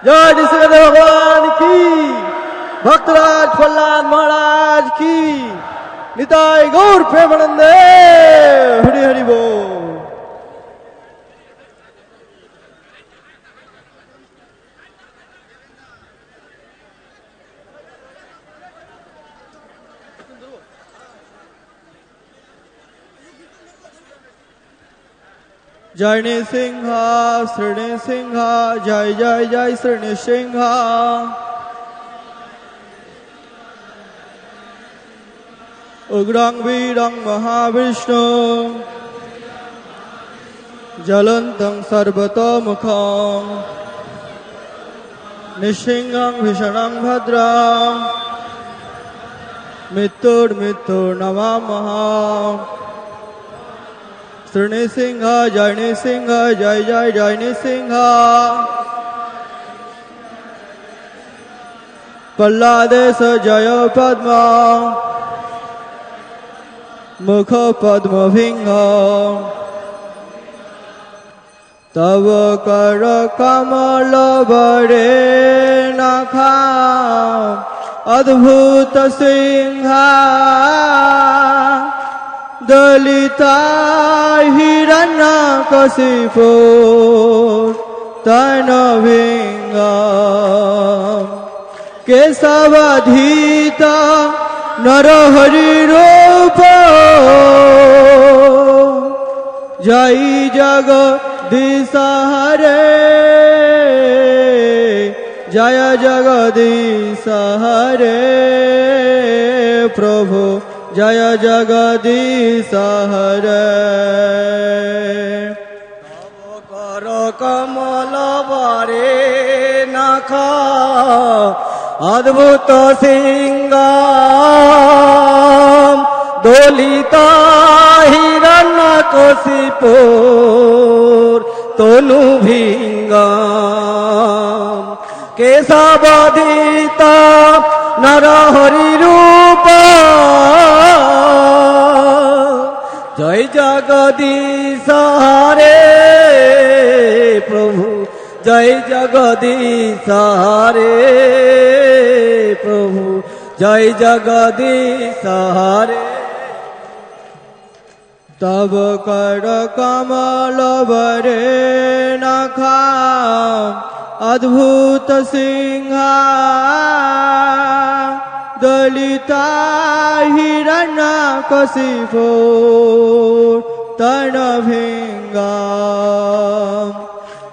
जय नृसिंहदेव भगवान की, भक्तराज प्रहलाद महाराज की, निताय गौर प्रेमानंदे, हरि हरि बोल। जय नृसिंह श्री नृसिंह, जय जय जय श्री नृसिंह। उग्रं वीरं महाविष्णु, ज्वलन्तं सर्वतोमुखं, नृसिंहं भीषणं भद्रं, मृत्युर्मृत्युर्नमामः। श्री नृसिंह जय नृसिंह, जय जय जय नृसिंह। प्रह्लादेश जय पद्म, मुख पद्मभिंग। तव कर कमल बरे नखा, अद्भुत सिंहा। दलिता हिरण्यकशिपो तनभिंगा, केशवधीता नरहरि रूप। जय जगदीश हरे, जय जगदीश हरे प्रभु, जय जगदीश हरे। तव कर कमल बरे नखा, अद्भुत सिंगाम। दलिता हिरण्यकशिपुर तनुभिंगाम, केशवधीता नरहरि रूप। जय जगदीश हरे प्रभु, जय जगदीश हरे प्रभु, जय जगदीश हरे। तब कर कमल बरे नखा, अद्भुत सिंहा। दलिता हिरण्यकशिपो तनभिंगा,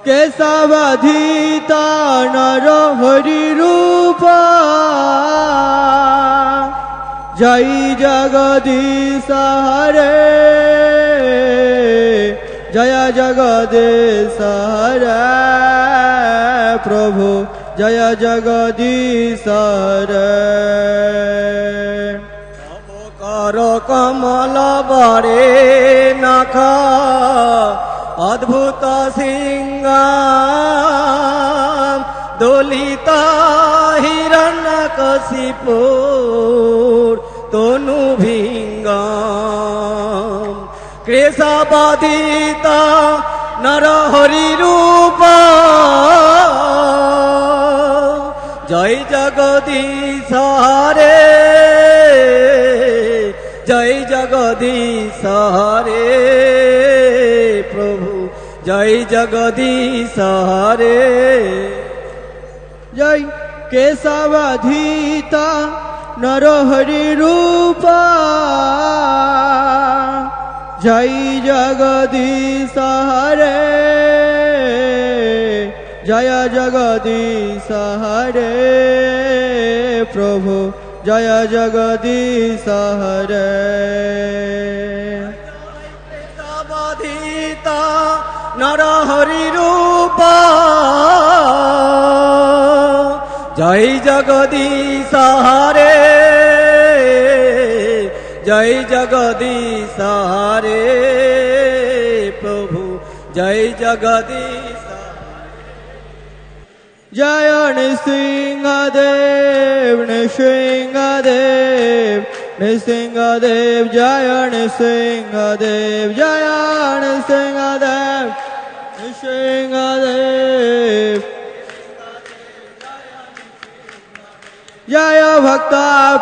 केशवधीता नरहरि रूप। जय जगदीश हरे, जय जगदीश हरे प्रभु, जय जगदीश हरे। तव कर कमल बरे नखा, अद्भुत सिंगाम। दलिता हिरण्यकशिपुर तनुभिंगाम, केशवधीता नरहरि रूप। जय जगदीश हरे, जय जगदीश हरे प्रभु, जय जगदीश हरे। जय केशवधीता नरहरि रूप। जय जगदीश हरे, जय जगदीश हरे प्रभु, जय जगदीश हरे। केशवधीता नरहरि रूप। जय जगदीश हरे, जय जगदीश हरे प्रभु, जय जगदीश। जय नृसिंहदेव नृसिंहदेव नृसिंहदेव, जय नृसिंहदेव, जय नृसिंहदेव नृसिंहदेव। जय भक्त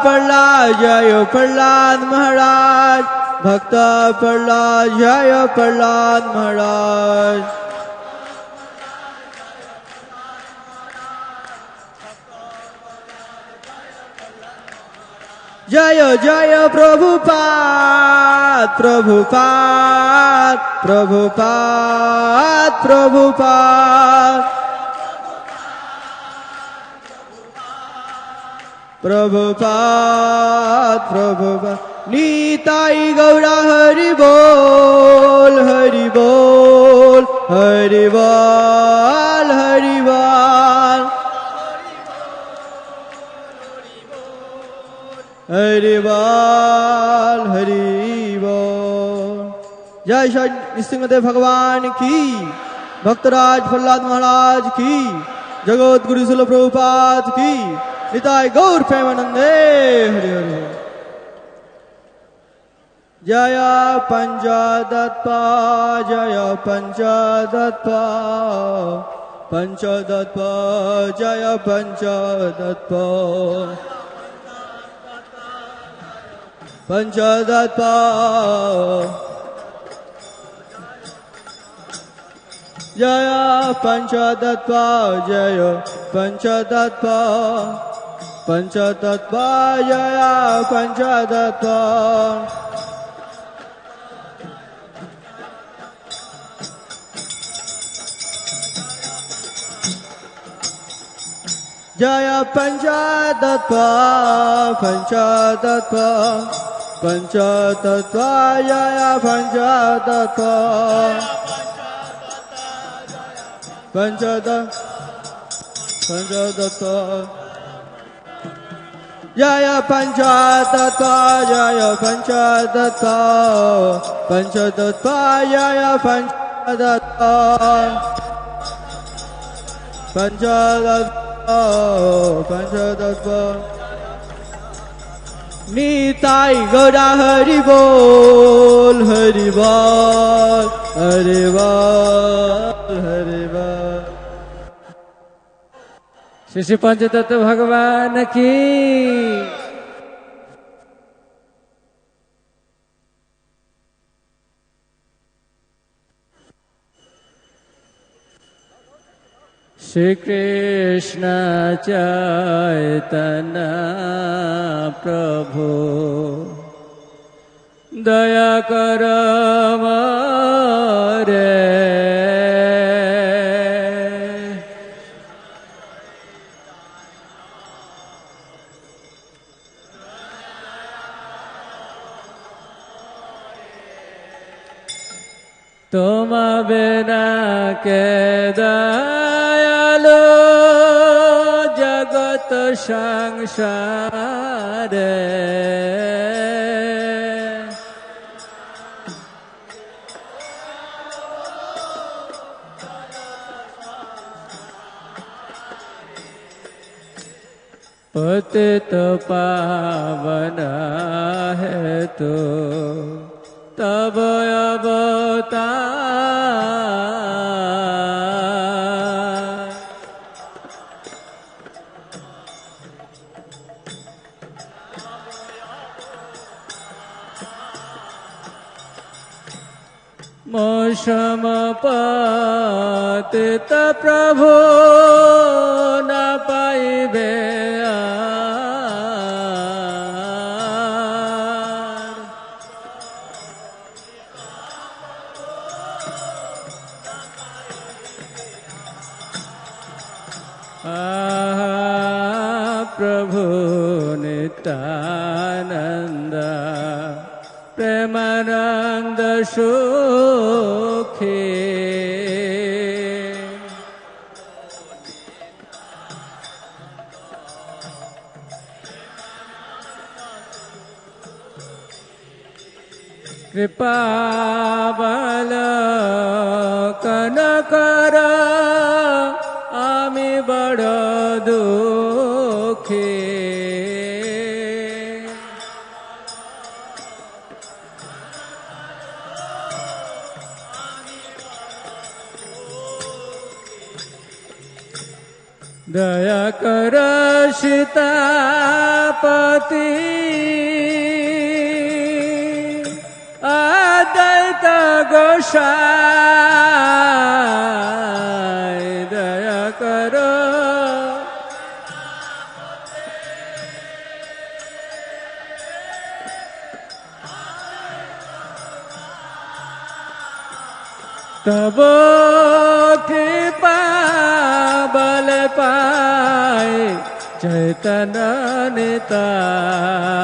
प्रहलाद जय प्रहलाद महाराज भक्त प्रहलाद जय प्रहलाद महाराज जय जय प्रभुपाद प्रभुपाद प्रभुपाद प्रभुपाद प्रभुपाद प्रभुपाद नीताई गौरा हरि बोल हरि बोल हरि बोल हरि बोल हरि बोल हरि बोल। जय श्री नृसिंहदेव भगवान की भक्तराज प्रहलाद महाराज की जगत गुरु शिल प्रभुपाद की निताय गौर प्रेमानंदे हरि हरि। जय पंचदत्ता जय पंचदत्ता पंचदत्ता जय पंचदत्ता पंचदत्ता जय पंचदत्ता जय पंचदत्ता पंचदत्ता जय पंचदत्ता जय पंचदत्ता पंचदत्ता पंचदत्ता जय पंचदत्ता पंचदत्ता पंचदत्ता जय पंचदत्ता जय पंचदत्ता पंचदत्ता जय पंचदत्ता पंचदत्ता पंचदत्ता नीताई गौरा हरि बोल हरि बोल हरि बोल हरि बोल। श्री श्री पंचतत्व भगवान की श्री कृष्ण चैतन्य प्रभु दया कर मोरे तुम बिना के दयालु जगत संसार पतित पावन है तो तब अवतार मौसम पतित प्रभु न पाइबे प्रभु नित्यानंद प्रेमानंद सुखी कृपा बलकन कर आमी बड़ दुखी दया कर सीतापति अद्वैत गोसाई दया करो तब कृपा बल पाए चैतन्य निताय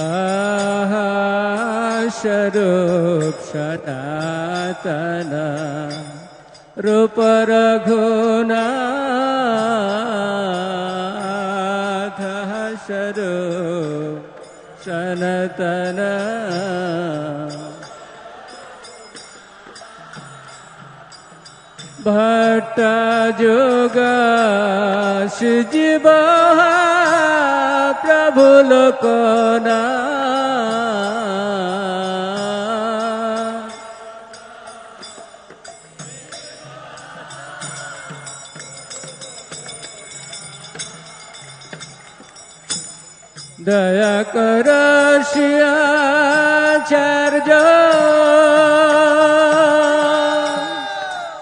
आहा स्वरूप सनातन रूप रघुनाथ स्वरूप सनातन भट्ट जोग शिव प्रभु लोकना दया कर सियाचार्य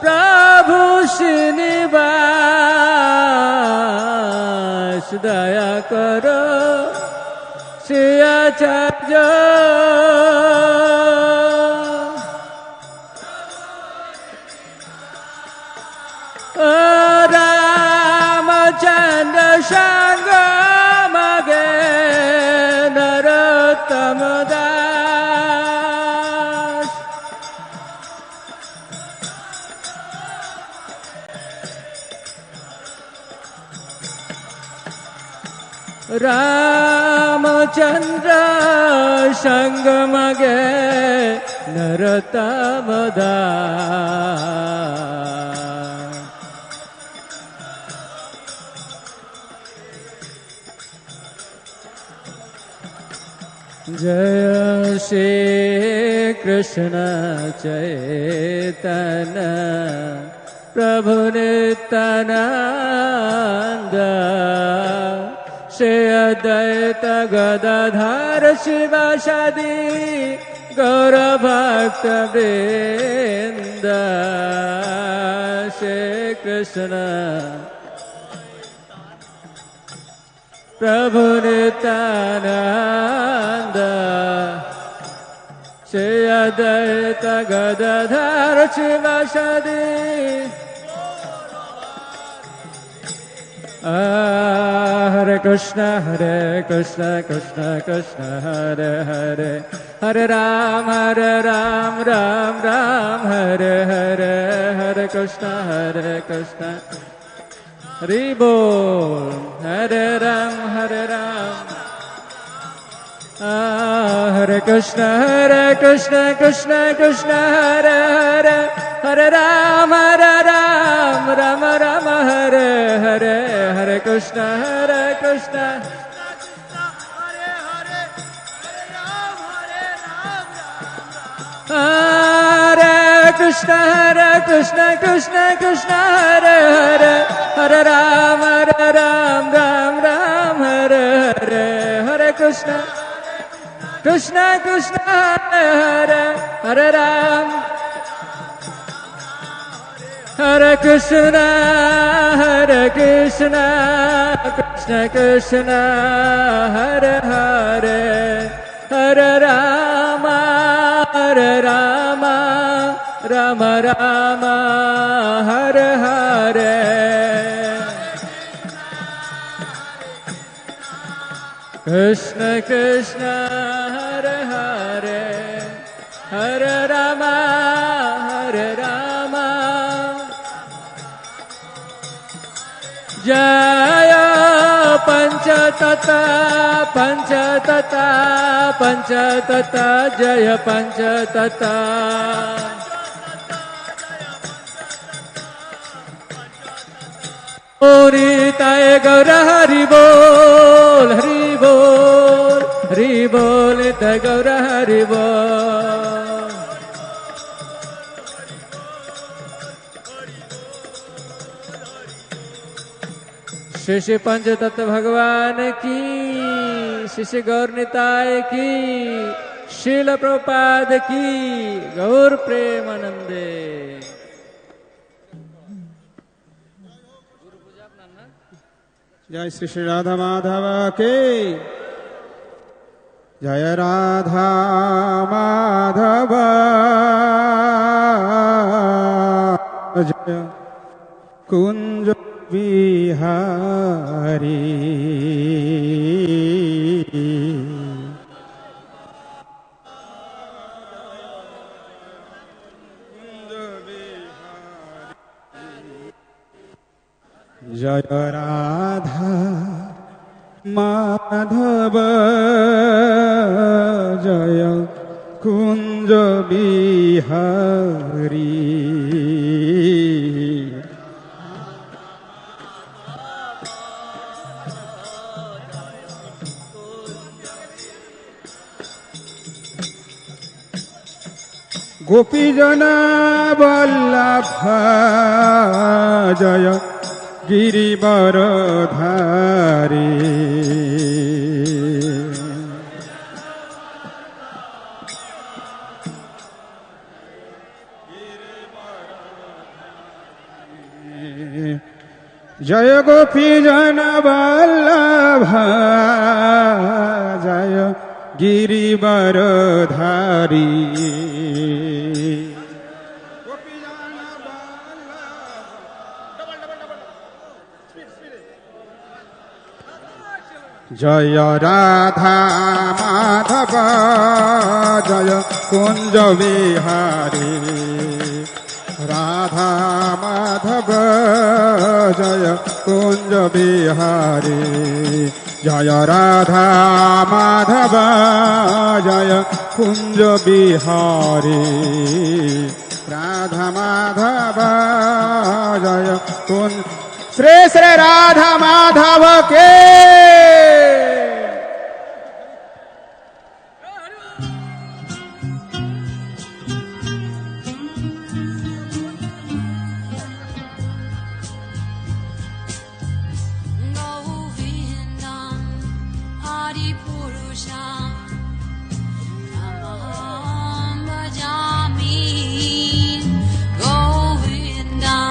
प्रभु श्रीनिवास दया कर सियाचार्य रामचंद्र संग मगे नरोत्तम दास रामचंद्र संग मगे नरोत्तम दास जय श्री कृष्ण चैतन्य प्रभु नित्यानंद श्री अद्वैत गदाधर शिवासादि गौर भक्त वृंद श्री कृष्ण प्रभु नित्यानंद श्री अद्वैत गदाधर शिवासादि हरे कृष्ण कृष्ण कृष्ण हरे हरे हरे राम राम राम हरे हरे हरे कृष्ण हरि बोल हरे राम हरे कृष्ण कृष्ण कृष्ण हरे हरे हरे राम राम राम हरे हरे हरे कृष्ण हरे कृष्ण कृष्ण कृष्ण हरे हरे हरे राम राम हरे हरे हरे कृष्ण कृष्ण हरे हरे हरे राम हरे कृष्ण कृष्ण कृष्ण हरे हरे हरे राम राम राम हरे हरे कृष्ण कृष्ण हरे हरे हरे राम जय पंचतत्व जय पंचतत्व ओरिताय गौर हरि बोल हरि बोल हरि बोल जय गौर हरि बोल। श्री श्री पंच तत्व भगवान की, श्री श्री गौर निताय की, शील प्रभुपाद की, गौर प्रेमानंदे। जय श्री श्री राधा माधव के, जय राधा माधव जय कुंज बिहारी। जय राधा माधव जय कुंज बिहारी। गोपीजन वल्लभ जय गिरिवरधारी। जय गोपीजन वल्लभ जय गिरिवरधारी। जय राधा माधव जय कुंज बिहारी। राधा माधव जय कुंज बिहारी। जय राधा माधव जय कुंज बिहारी। राधा माधव जय कुंज। श्री श्री राधा माधव के। Govinda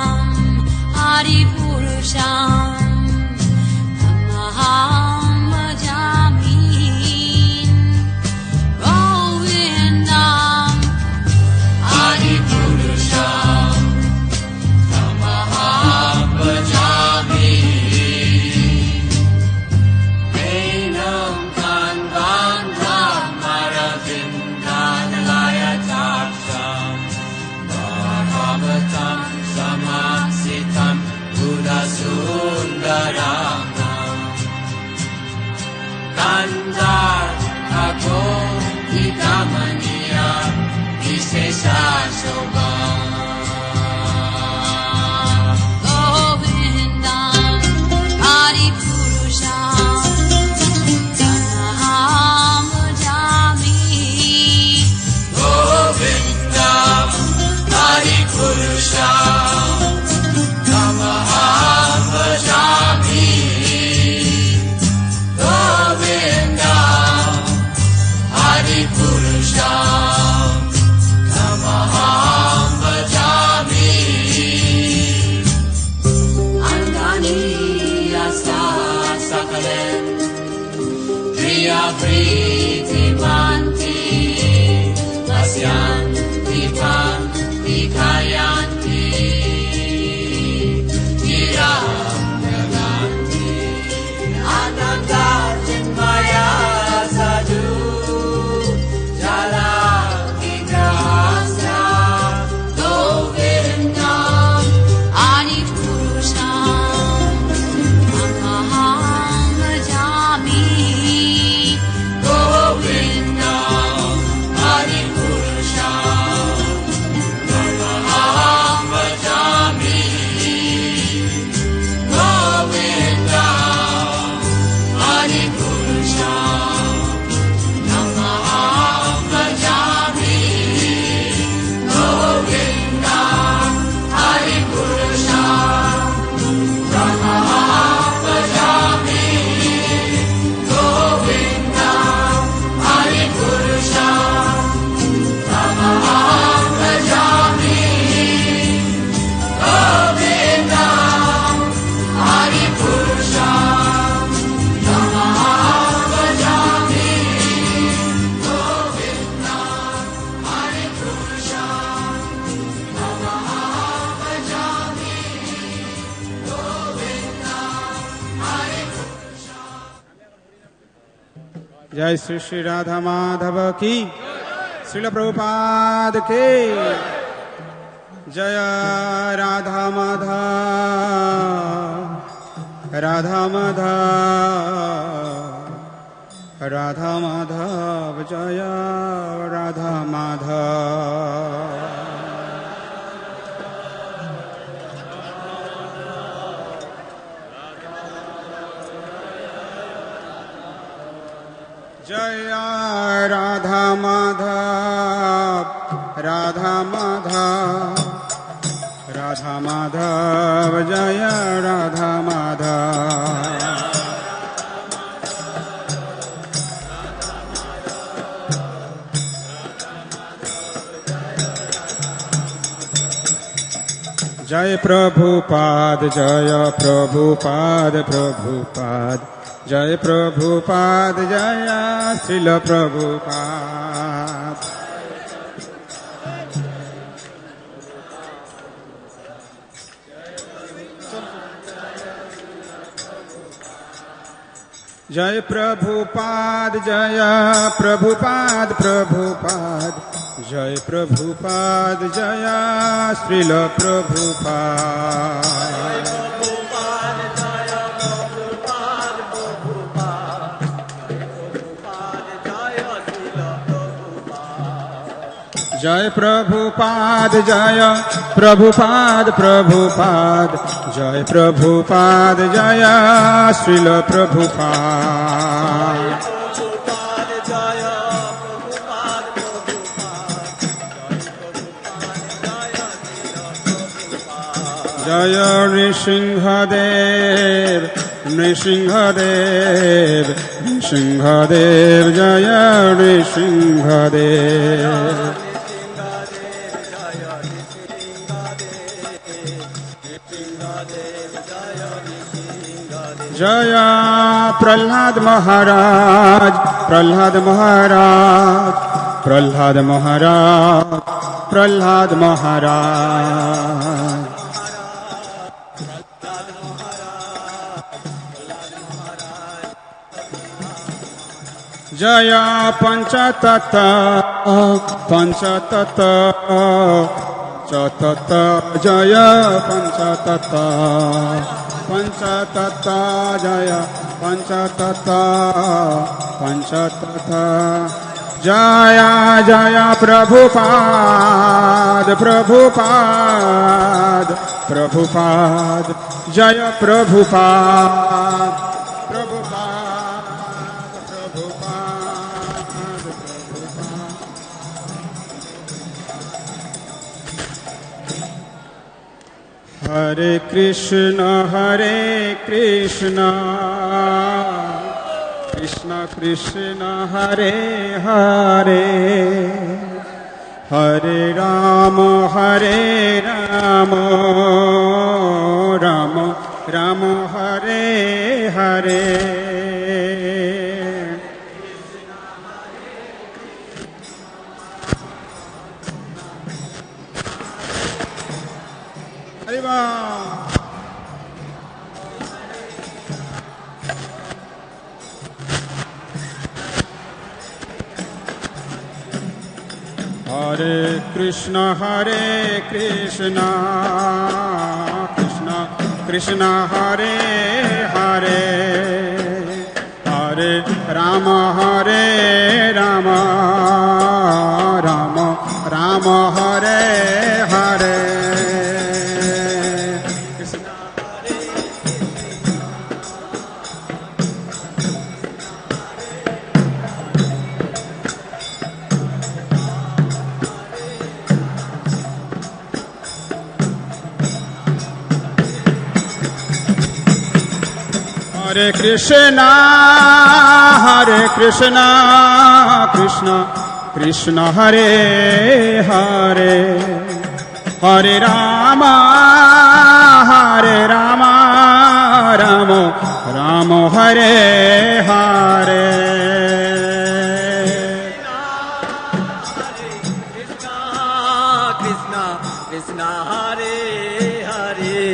जय श्री श्री राधा माधव की, श्रील प्रभुपाद के जय। राधा माधव राधा माधव राधा माधव जय राधा माधव। जय राधा माधव राधा माधव राधा माधव जय राधा माधव। जय प्रभुपाद जय प्रभुपाद प्रभुपाद जय प्रभुपाद जय श्रील प्रभुपाद। जय प्रभुपाद जय प्रभुपाद प्रभुपाद जय प्रभुपाद जय श्रील प्रभुपाद। जय प्रभुपाद जय प्रभुपाद प्रभुपाद जय प्रभुपाद जय श्रील प्रभुपाद। जय नृसिंहदेव नृसिंहदेव नृसिंहदेव जय नृसिंहदेव। जय प्रहलाद महाराज प्रहलाद महाराज प्रहलाद महाराज प्रहलाद महाराज। जय पंचतत्व पंचतत्व चतत जय पंचतत्व पंचतत्व जय पंचतत्व पंचतत्व। जय जय प्रभुपाद प्रभुपाद प्रभुपाद जय प्रभुपाद प्रभुपाद प्रभुपाद प्रभुपाद। हरे कृष्ण कृष्ण कृष्ण हरे हरे हरे राम राम राम हरे हरे। हरे कृष्ण कृष्ण कृष्ण हरे हरे हरे राम राम राम हरे हरे। हरे Krishna Krishna Krishna Hare Hare Hare Ram Ram Ram Hare Hare. Krishna Krishna Hare Hare.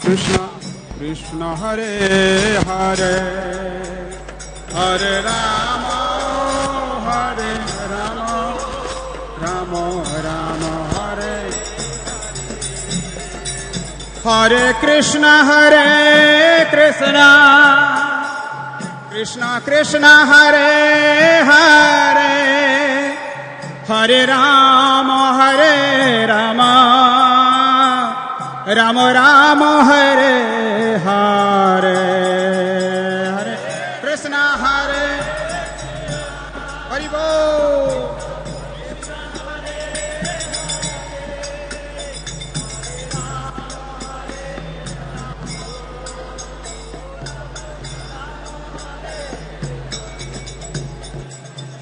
Krishna Krishna Hare Hare Hare Rama Hare Rama Rama Rama Hare Hare Krishna Krishna Krishna Hare Hare Hare Rama Rama Rama Hare Hare Hare Krishna Hare Hari Bol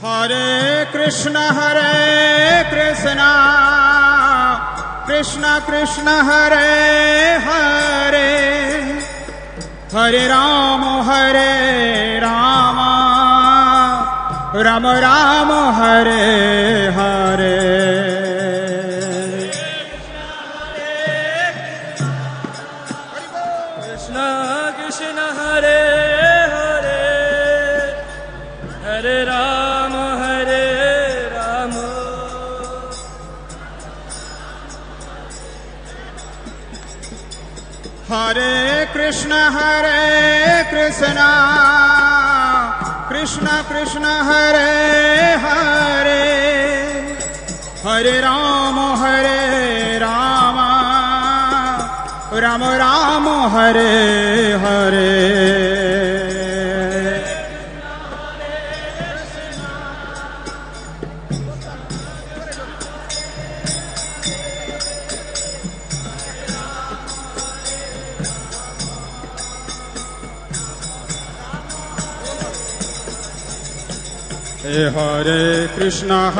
Hare Krishna Krishna Krishna Hare Hare Hare Rama Rama Rama Hare Hare Krishna Krishna Hare Hare Hare Rama Hare Krishna Krishna Krishna Hare Hare Hare Rama Rama Rama Hare Hare Hare Krishna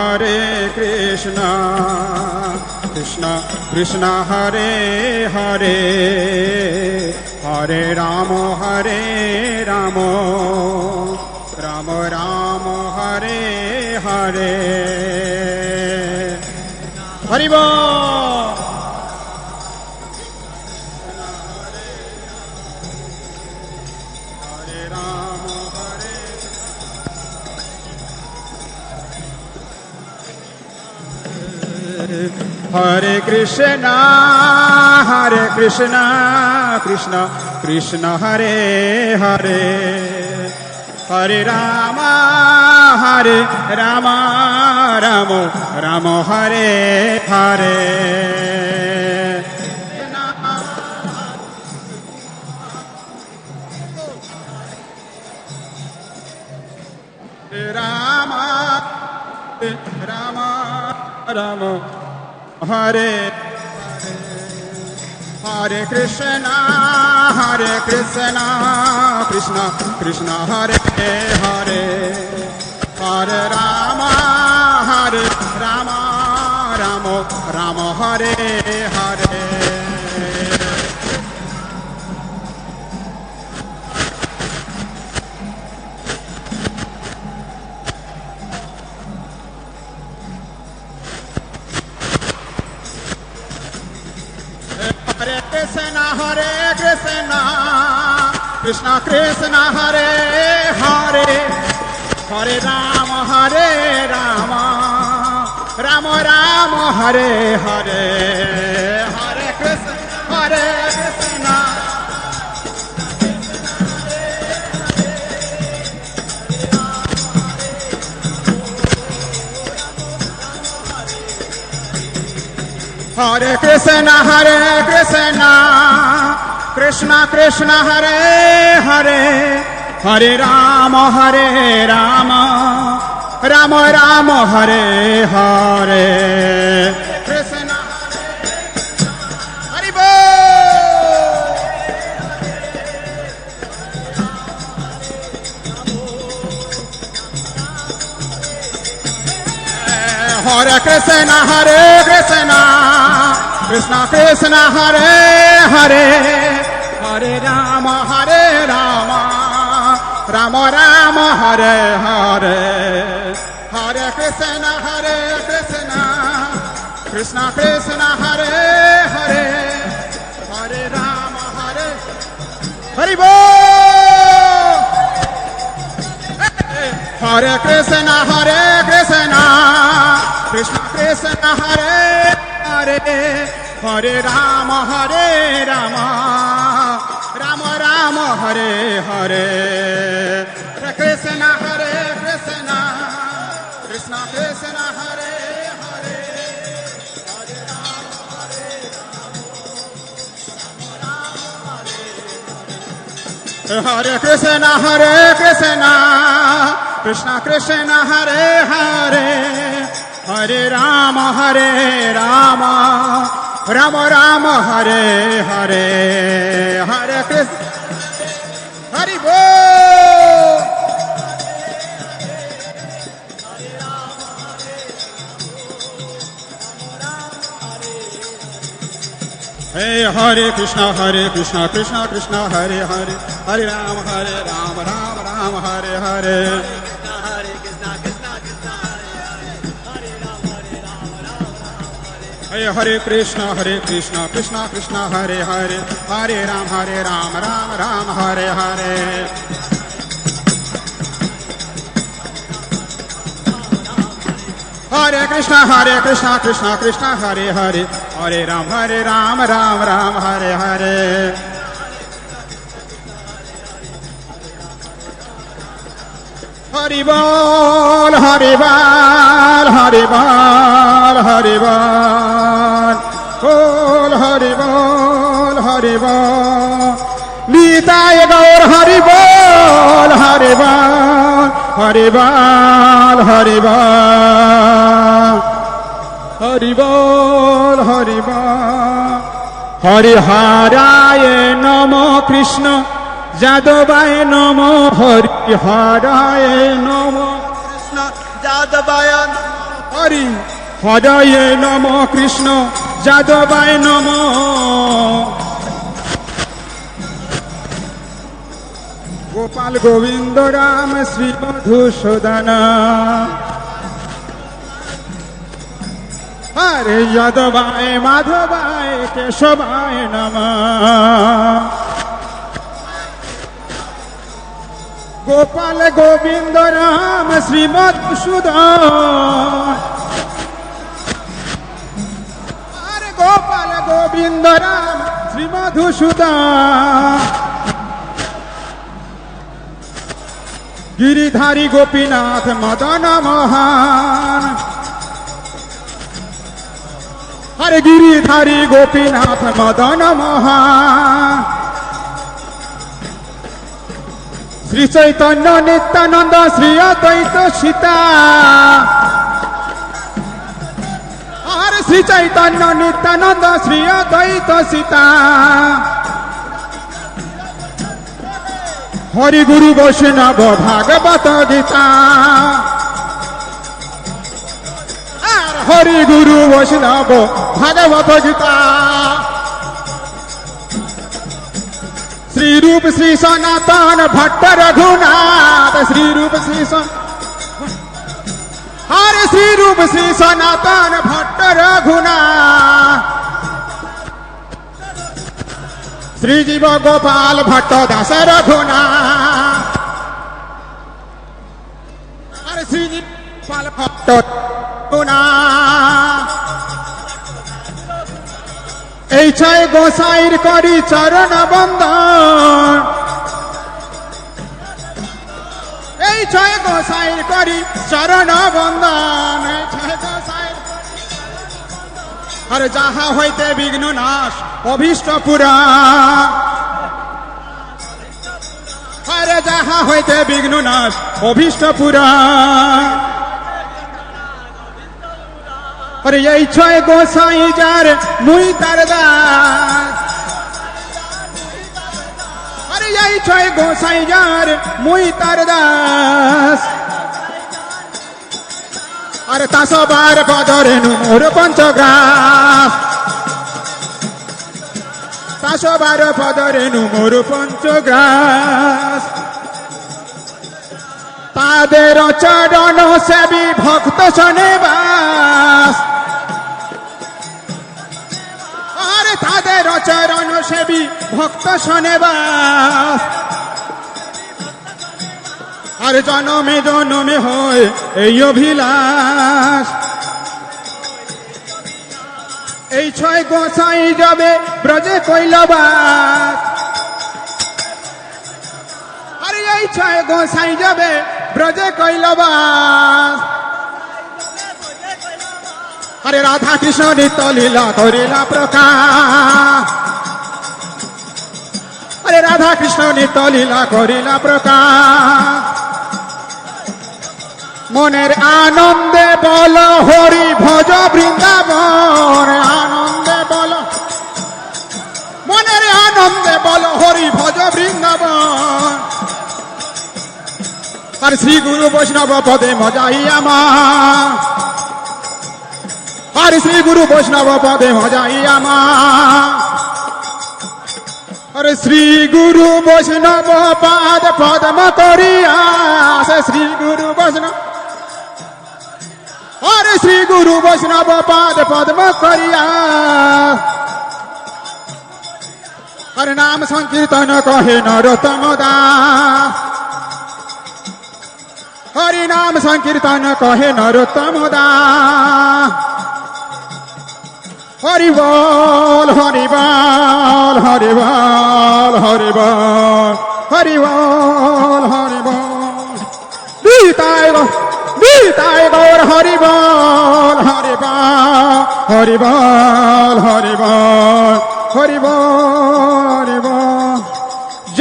Krishna Krishna Hare Hare Hare Rama Rama Rama Rama Hare Hare Hari Bol Hare Krishna Krishna Krishna Hare Hare Hare Rama Rama Rama Hare Hare Rama Hare Hare Krishna Krishna Krishna Hare Hare Hare Rama Rama Hare Hare Krishna Krishna Hare Hare Hare Rama Rama Rama Hare Hare Hare Krishna Hare Krishna Krishna Krishna Hare Hare Hare Rama Rama Rama Hare Hare Krishna Hari Bol Hare Krishna Krishna Krishna Hare Hare Hare Rama Rama Rama Hare Hare Hare Krishna Krishna Krishna Hare Hare Hare Hari বল হরে কৃষ্ণ কৃষ্ণ কৃষ্ণ হরে হরে হরে রাম রাম রাম হরে হরে কৃষ্ণ কৃষ্ণ কৃষ্ণ কৃষ্ণ হরে হরে হরে কৃষ্ণ কৃষ্ণ কৃষ্ণ হরে হরে হরে রাম রাম রাম হরে হরে হরে কৃষ্ণ হরি বল হে হরে Krishna Krishna Krishna Hare Hare Hare Ram Ram Ram Hare Hare Hare Krishna, Krishna Krishna, Hare Hare, Hare Ram, Hare Ram, Hare Hare. হে হরে কৃষ্ণ কৃষ্ণ কৃষ্ণ হরে হরে হরে রাম রাম রাম হরে হরে হরে কৃষ্ণ কৃষ্ণ কৃষ্ণ হরে হরে হরে রাম রাম রাম হরে হরে হরি বল হরি বল হরি বল হরি বল বল হরি বল হরি বল নিতাই গৌর হরি বল হরি বল হরি বল হরি বল হরি বল হরি বল হরি হরায় নম কৃষ্ণ যাদবায় নম হরি হরায় নম কৃষ্ণ যাদবায় হরি হরায় নম কৃষ্ণ যাদবায় নম গোপাল গোবিন্দ রাম শ্রী মধুসূদন হরে যাদবায় মাধবায় কেশবায় নমঃ গোপাল গোবিন্দ রাম শ্রী মধুসূদন হরে গোপাল গোবিন্দ রাম শ্রী মধুসূদন গিরিধারী গোপীনাথ মদন মোহন হরে গিরিধারী গোপীনাথ মদন মোহন শ্রী চৈতন্য নিত্যানন্দ শ্রী অদ্বৈত সীতা হরে শ্রী চৈতন্য নিত্যানন্দ শ্রী অদ্বৈত সীতা হরি গুরু বৈষ্ণব ভাগবত গীতা আর হরি গুরু বৈষ্ণব ভাগবত গীতা শ্রী রূপ শ্রী সনাতন ভট্ট রঘুনাথ শ্রী রূপ শ্রী হরে শ্রী রূপ শ্রী সনাতন ভট্ট রঘুনাথ শ্রী জীব গোপাল ভট্ট দাস রঘুনাথ হরে শ্রী জীব গোপাল ভট্ট রঘুনাথ এই ছয় গোসাইর করি চরণ বন্দন এই ছয় গোসাইর করি চরণ বন্দন এই ছয় গোসাইর আর যাহা হইতে বিঘ্ন নাশ অভীষ্ট পুরা আরে যাহা হইতে বিঘ্ন নাশ অভীষ্ট পুরা আরে এই ছয় গোসাই যার মুই তার দাস আরে এই ছয় গোসাই যার মুই তার দাস আরে তা সবার পদরে মোর পঞ্চগ্রাস তা সবার পদরে মোর পঞ্চগ্রাস তাদের চরণ সেবী ভক্ত শোনেবাস আরে তাদের চরণ সেবী ভক্ত শোনেবাস আর জনমে জনমে হয় এই অভিলাষ এই ছয় গোসাই যাবে ব্রজে কৈলাবাস আরে এই ছয় গোসাই যাবে ব্রজে কৈলাবাস আরে রাধা কৃষ্ণ নিত্য লীলা করিলা প্রকাশ আরে রাধা কৃষ্ণ নিত্য লীলা করিলা প্রকাশ মনের আনন্দে বল হরি ভজ বৃন্দাবন আনন্দে বল মনের আনন্দে বল হরি ভজ বৃন্দাবন আর শ্রী গুরু বৈষ্ণব পদে মজাই আমার আর শ্রী গুরু বৈষ্ণব পদে মজাই আমার अरे श्री गुरु वैष्णव पाद पद्म करिया श्री गुरु वैष्णव अरे श्री गुरु वैष्णव पाद पद्म करिया अरे नाम संकीर्तन कहे नरोत्तम दास हरि नाम संकीर्तन कहे नरोत्तम दास हरि बोल हरि बोल हरि बोल हरि बोल हरि बोल हरि बोल बीताए गौर हरि बोल हरि बोल हरि बोल हरि बोल हरि बोल हरि बोल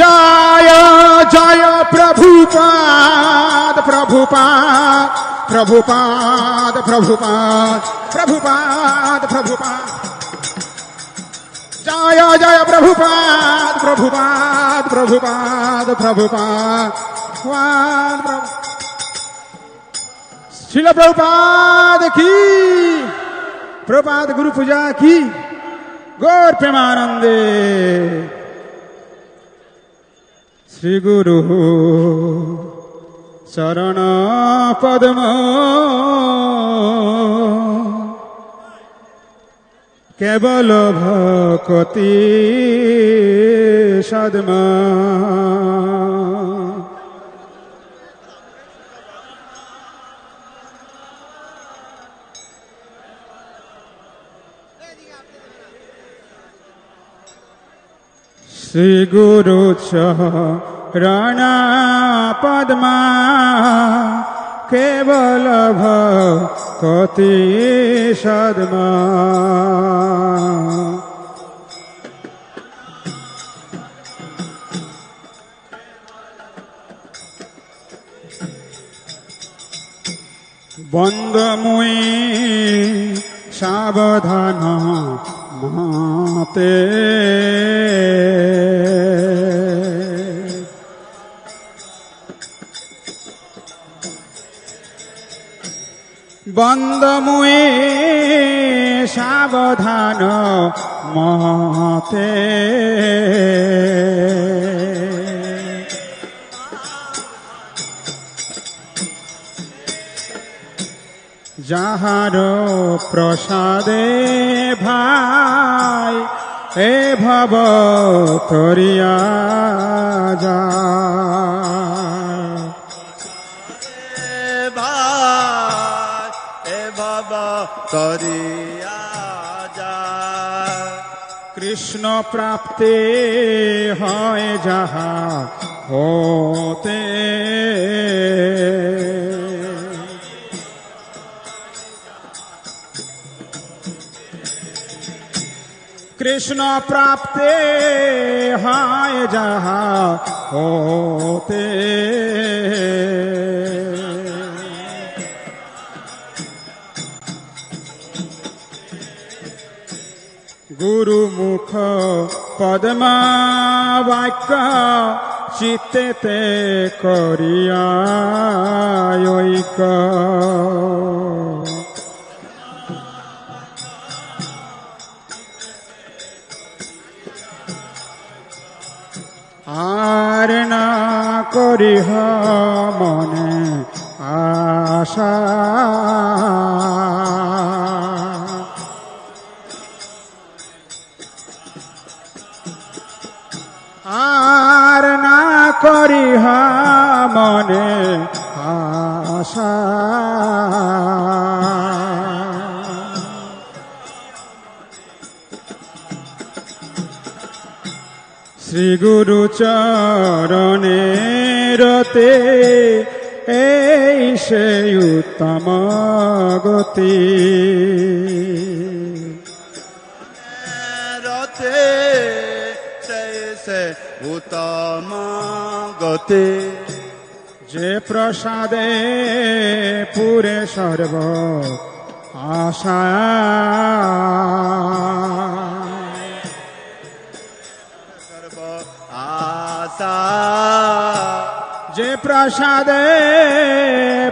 जय जय प्रभुपाद प्रभुपाद प्रभुपाद प्रभुपाद प्रभुपाद प्रभुपाद जय जय प्रभुपाद प्रभुपाद प्रभुपाद प्रभुपाद श्रील प्रभुपाद की प्रभुपाद गुरु पूजा की गौर प्रेमानंदे श्री गुरु चरण पद्म केवल भक्ति सद्मा श्री गुरु चरण पद्मा केवल भक्ति सद्मा बंद मुई सावधान माते बंद मुए सावधान महते যাহার প্রসাদে ভাই এ ভব তরিয়া যায় ভাই এ বাবা তরিয়া যায় কৃষ্ণ প্রাপ্তে হয় যাহা হতে कृष्ण प्राप्ते हाय जहा होते गुरु मुख पद्मा वाक्य चित्ते करिया আর না করিহ মনে আশা আর না করিহা মনে আশা। শ্রী গুরু চরণে রতে এই সেই উত্তম গতি। রথে সে উত্তম গতি। যে প্রসাদে পুরে সর্ব আশা। সর্ব আশা। যে প্রসাদে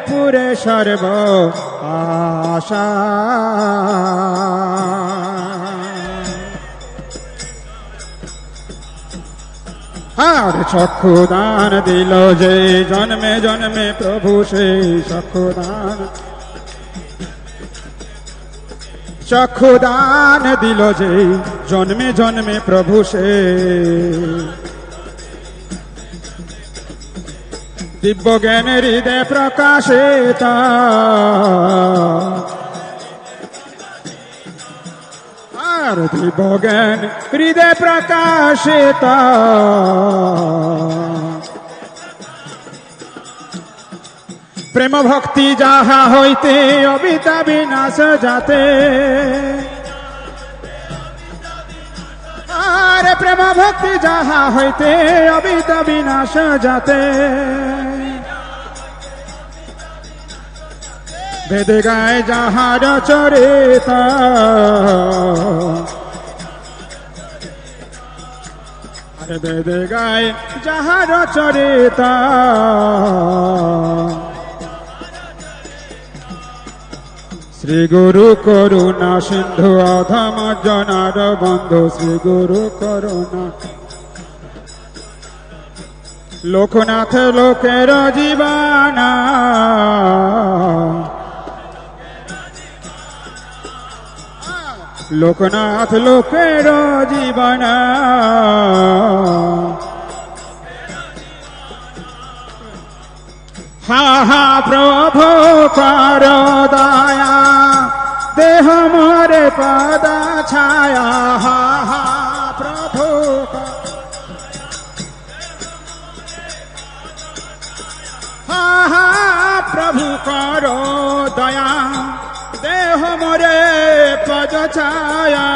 পুরে সর্ব আশা। আর চক্ষুদান দিল যে জন্মে জন্মে প্রভু সেই চক্ষুদান। চক্ষুদান দিল যে জন্মে জন্মে প্রভু সে। দিব্য জ্ঞানের হৃদয় প্রকাশে আর দিব্য জ্ঞান হৃদয় প্রকাশে প্রেম ভক্তি যাহা হইতে অবিতা বিনাশ যাতে। আরে প্রেম ভক্তি যাহা হইতে অবিতা বিনাশ যাতে। বেদে গায় যাহার চরিতা আরে বেদে গায় যাহার চরিতা। শ্রী গুরু করুণা সিন্ধু অধম জনার বন্ধু। শ্রী গুরু করুণা লোকনাথ লোকের জীবানা। লোকনাথ লোকের জীবনা। হা হা প্রভু কর দয়া দেহ মোরে পদ ছায়া। হা হা প্রভু হা হা প্রভু কর দয়া দেহ মোরে পদ ছায়া।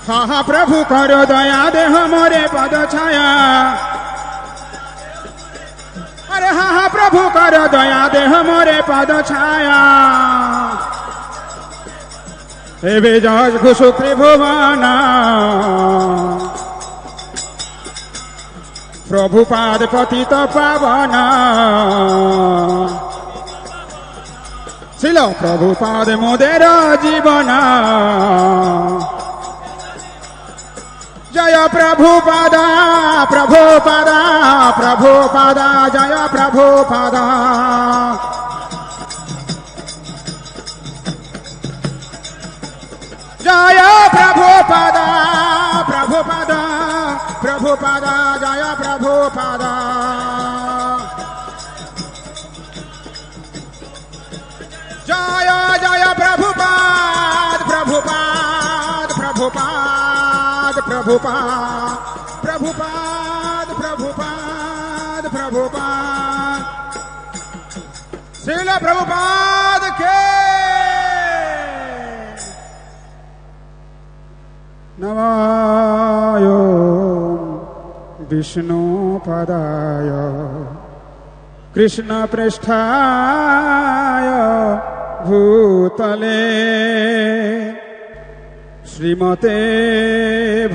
হা হা প্রভু কর দয়া দেহ মোরে পদ ছায়া। আরে হা হা প্রভু কর দয়া দেহ মোরে পদ ছায়া। এবে যশ ঘুষু ত্রিভুবনা প্রভুপাদ পতিত পাবনা। ছিল প্রভুপাদ মোদের জীবনা। জয় প্রভুপাদা প্রভুপাদা প্রভুপাদা জয় প্রভুপাদা। জয় প্রভুপাদা প্রভুপাদা প্রভুপাদা জয় প্রভুপাদা। জয় জয় প্রভুপাদ প্রভুপাদ প্রভুপাদ প্রভুপাদ প্রভুপাদ প্রভুপাদ প্রভুপাদ। শ্রীল প্রভুপাদ কে নমায় বিষ্ণু পদায় কৃষ্ণ পৃষ্ঠায় ভূতলে শ্রীমতে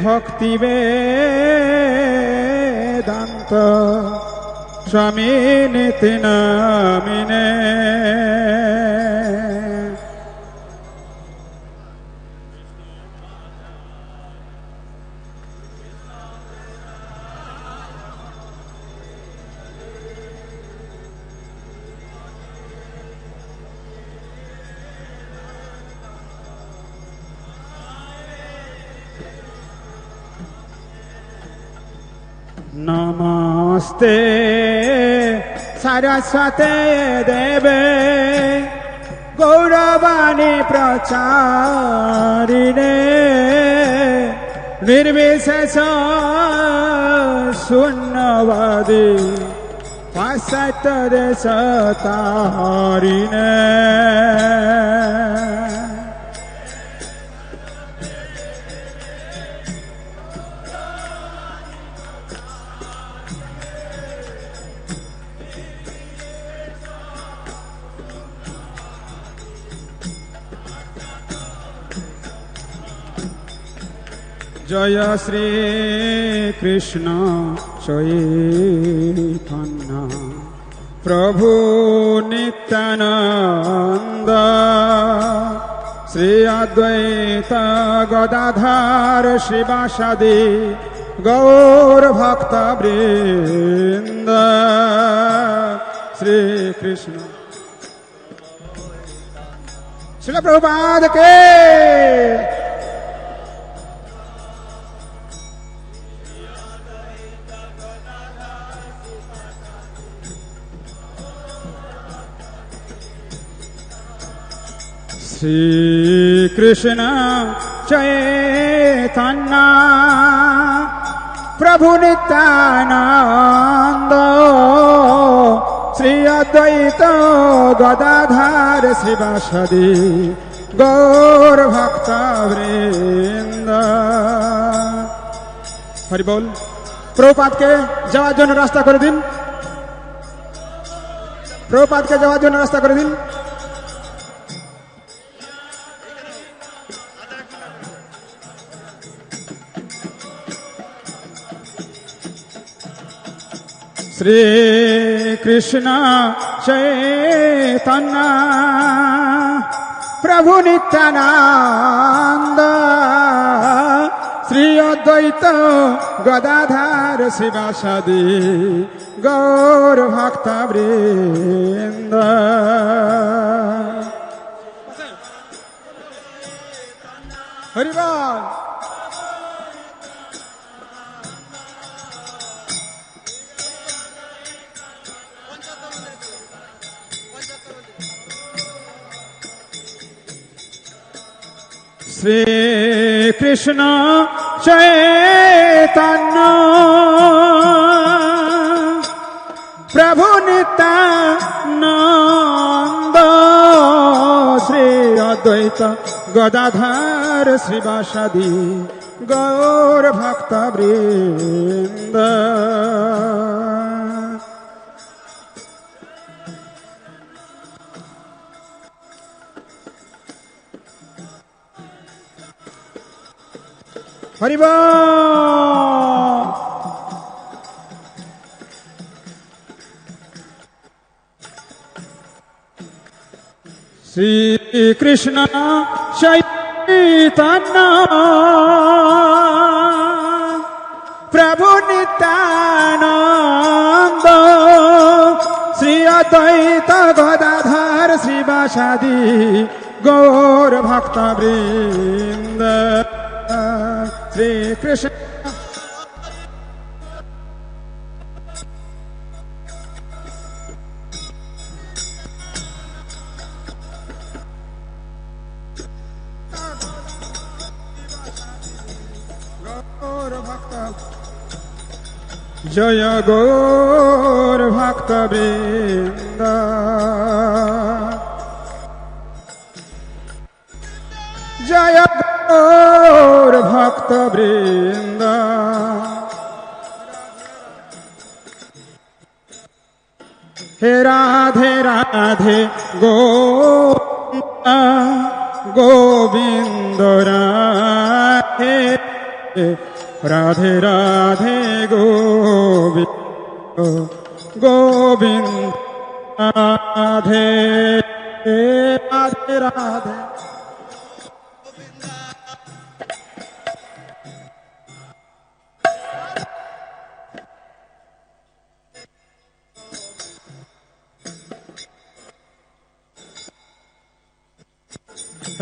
ভক্তি বেদান্ত স্বামী নীতি নামিনে। नमस्ते सरस्वते देवे गौरवाणी प्रचारिणे निर्विशेष शून्यवादी पाश्चात्य देश तारिणे जय श्री कृष्ण चैतन्य प्रभु नित्यानंद श्री अद्वैत गदाधर शिवासादि गौर भक्त वृंद श्री कृष्ण श्रील प्रभुपाद के श्री कृष्ण चैतन्य प्रभु नित्यानंद श्री अद्वैत गदाधर शिवासादि गौर भक्त वृंद हरि बोल प्रभुपाद के যাওয়ার জন্য রাস্তা করে দিন প্রভুপাদ কে যাওয়ার জন্য রাস্তা করে দিন श्री कृष्ण चैतन्य प्रभु नित्यानंद श्री अद्वैत गदाधर शिवासादि गौर भक्त वृंद हरि बोल श्री कृष्ण चैतन्य प्रभु नित्यानंद श्री अद्वैत गदाधर शिवासादि गौर भक्त वृंद हरि बोल श्री कृष्ण चैतन्य प्रभु नित्यानंद श्री अद्वैत गदाधर शिवासादि गौर भक्त वृंद श्री कृष्ण गौर भक्त जय गौर भक्त वृंद जय गौर भक्त वृंद हे राधे राधे गोविंद राधे राधे राधे गोविंद राधे राधे राधे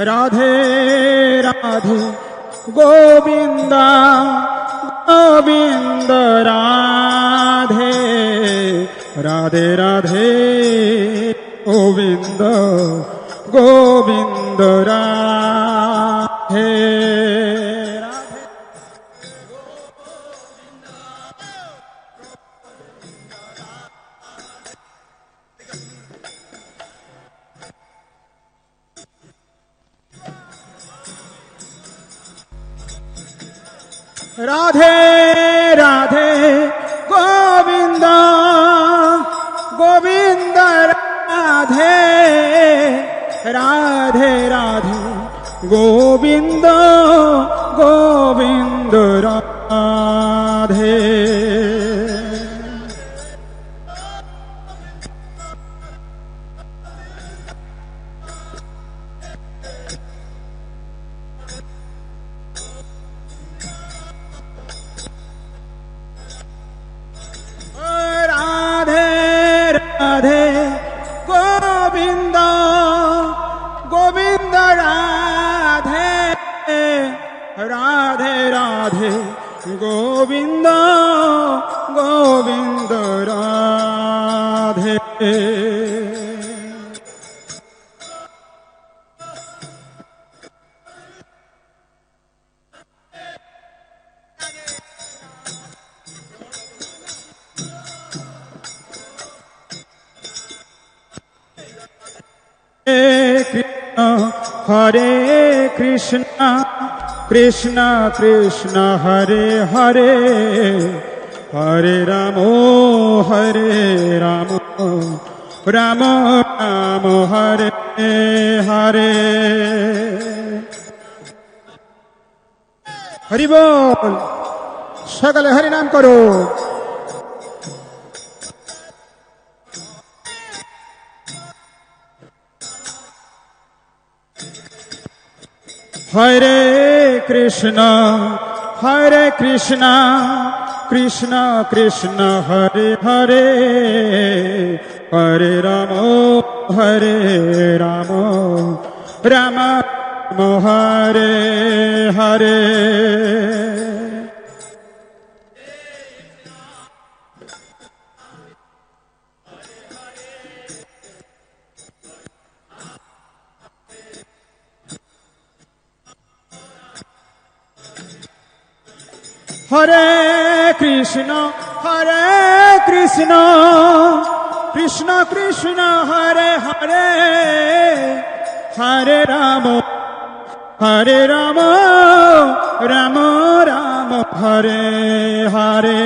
राधे राधे गोविंदा গোবিন্দ রাধে রাধে রাধে গোবিন্দ গোবিন্দ রাধে রাধে রাধে রাধে গোবিন্দ গোবিন্দ রাধে রাধে রাধে গোবিন্দ গোবিন্দ রাধে রাধে রাধে গোবিন্দ গোবিন্দ রাধে রাধে রাধে গোবিন্দ গোবিন্দ রাধে হরে কৃষ্ণ কৃষ্ণ কৃষ্ণ হরে হরে হরে রাম রাম রাম হরে হরে হরি বল সকলে হরি নাম করো হরে কৃষ্ণ কৃষ্ণ কৃষ্ণ হরে হরে হরে রাম রাম রাম হরে হরে হরে কৃষ্ণ কৃষ্ণ কৃষ্ণ হরে হরে হরে রাম রাম রাম হরে হরে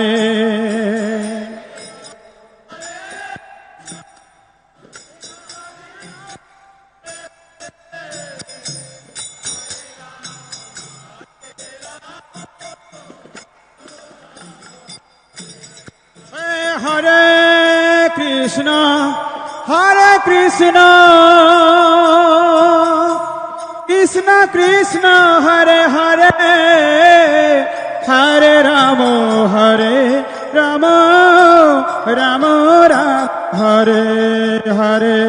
হরে কৃষ্ণ কৃষ্ণ কৃষ্ণ হরে হরে হরে রাম রাম রাম হরে হরে হরে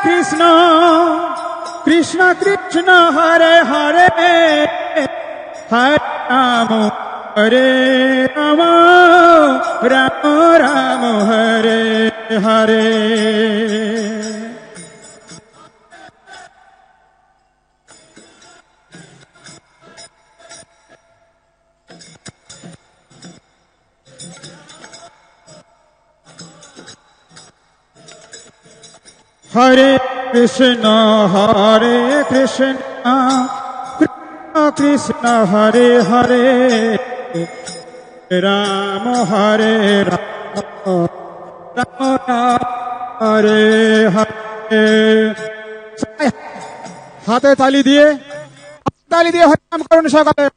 কৃষ্ণ কৃষ্ণ কৃষ্ণ হরে হরে হরে রাম রাম রাম হরে হরে হরে কৃষ্ণ কৃষ্ণ কৃষ্ণ হরে হরে রাম রাম রাম হরে হরে হাতে তালি দিয়ে হরে নাম করুন সকালে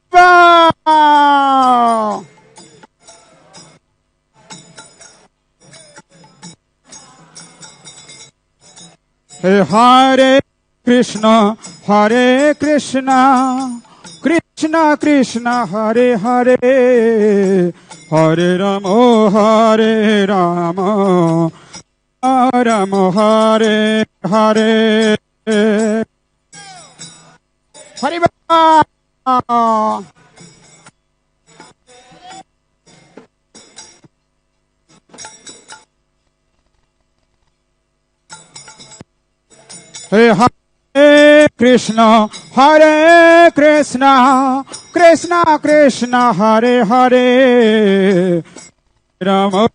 হরে Krishna, Krishna Krishna, Hare Hare, Hare Rama, Hare Rama, Rama Hare Hare. Hare Rama. Hare Krishna, Krishna Krishna, Hare Hare, Rama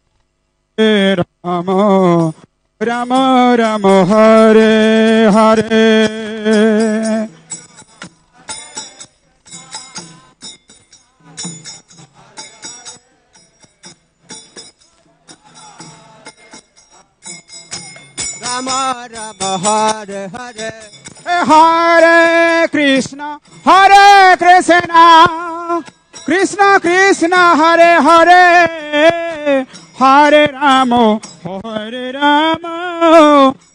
Rama, Rama Rama, Hare Hare. Rama Rama, Hare Hare. Hare Krishna, Krishna Krishna, Hare Hare, Hare Rama,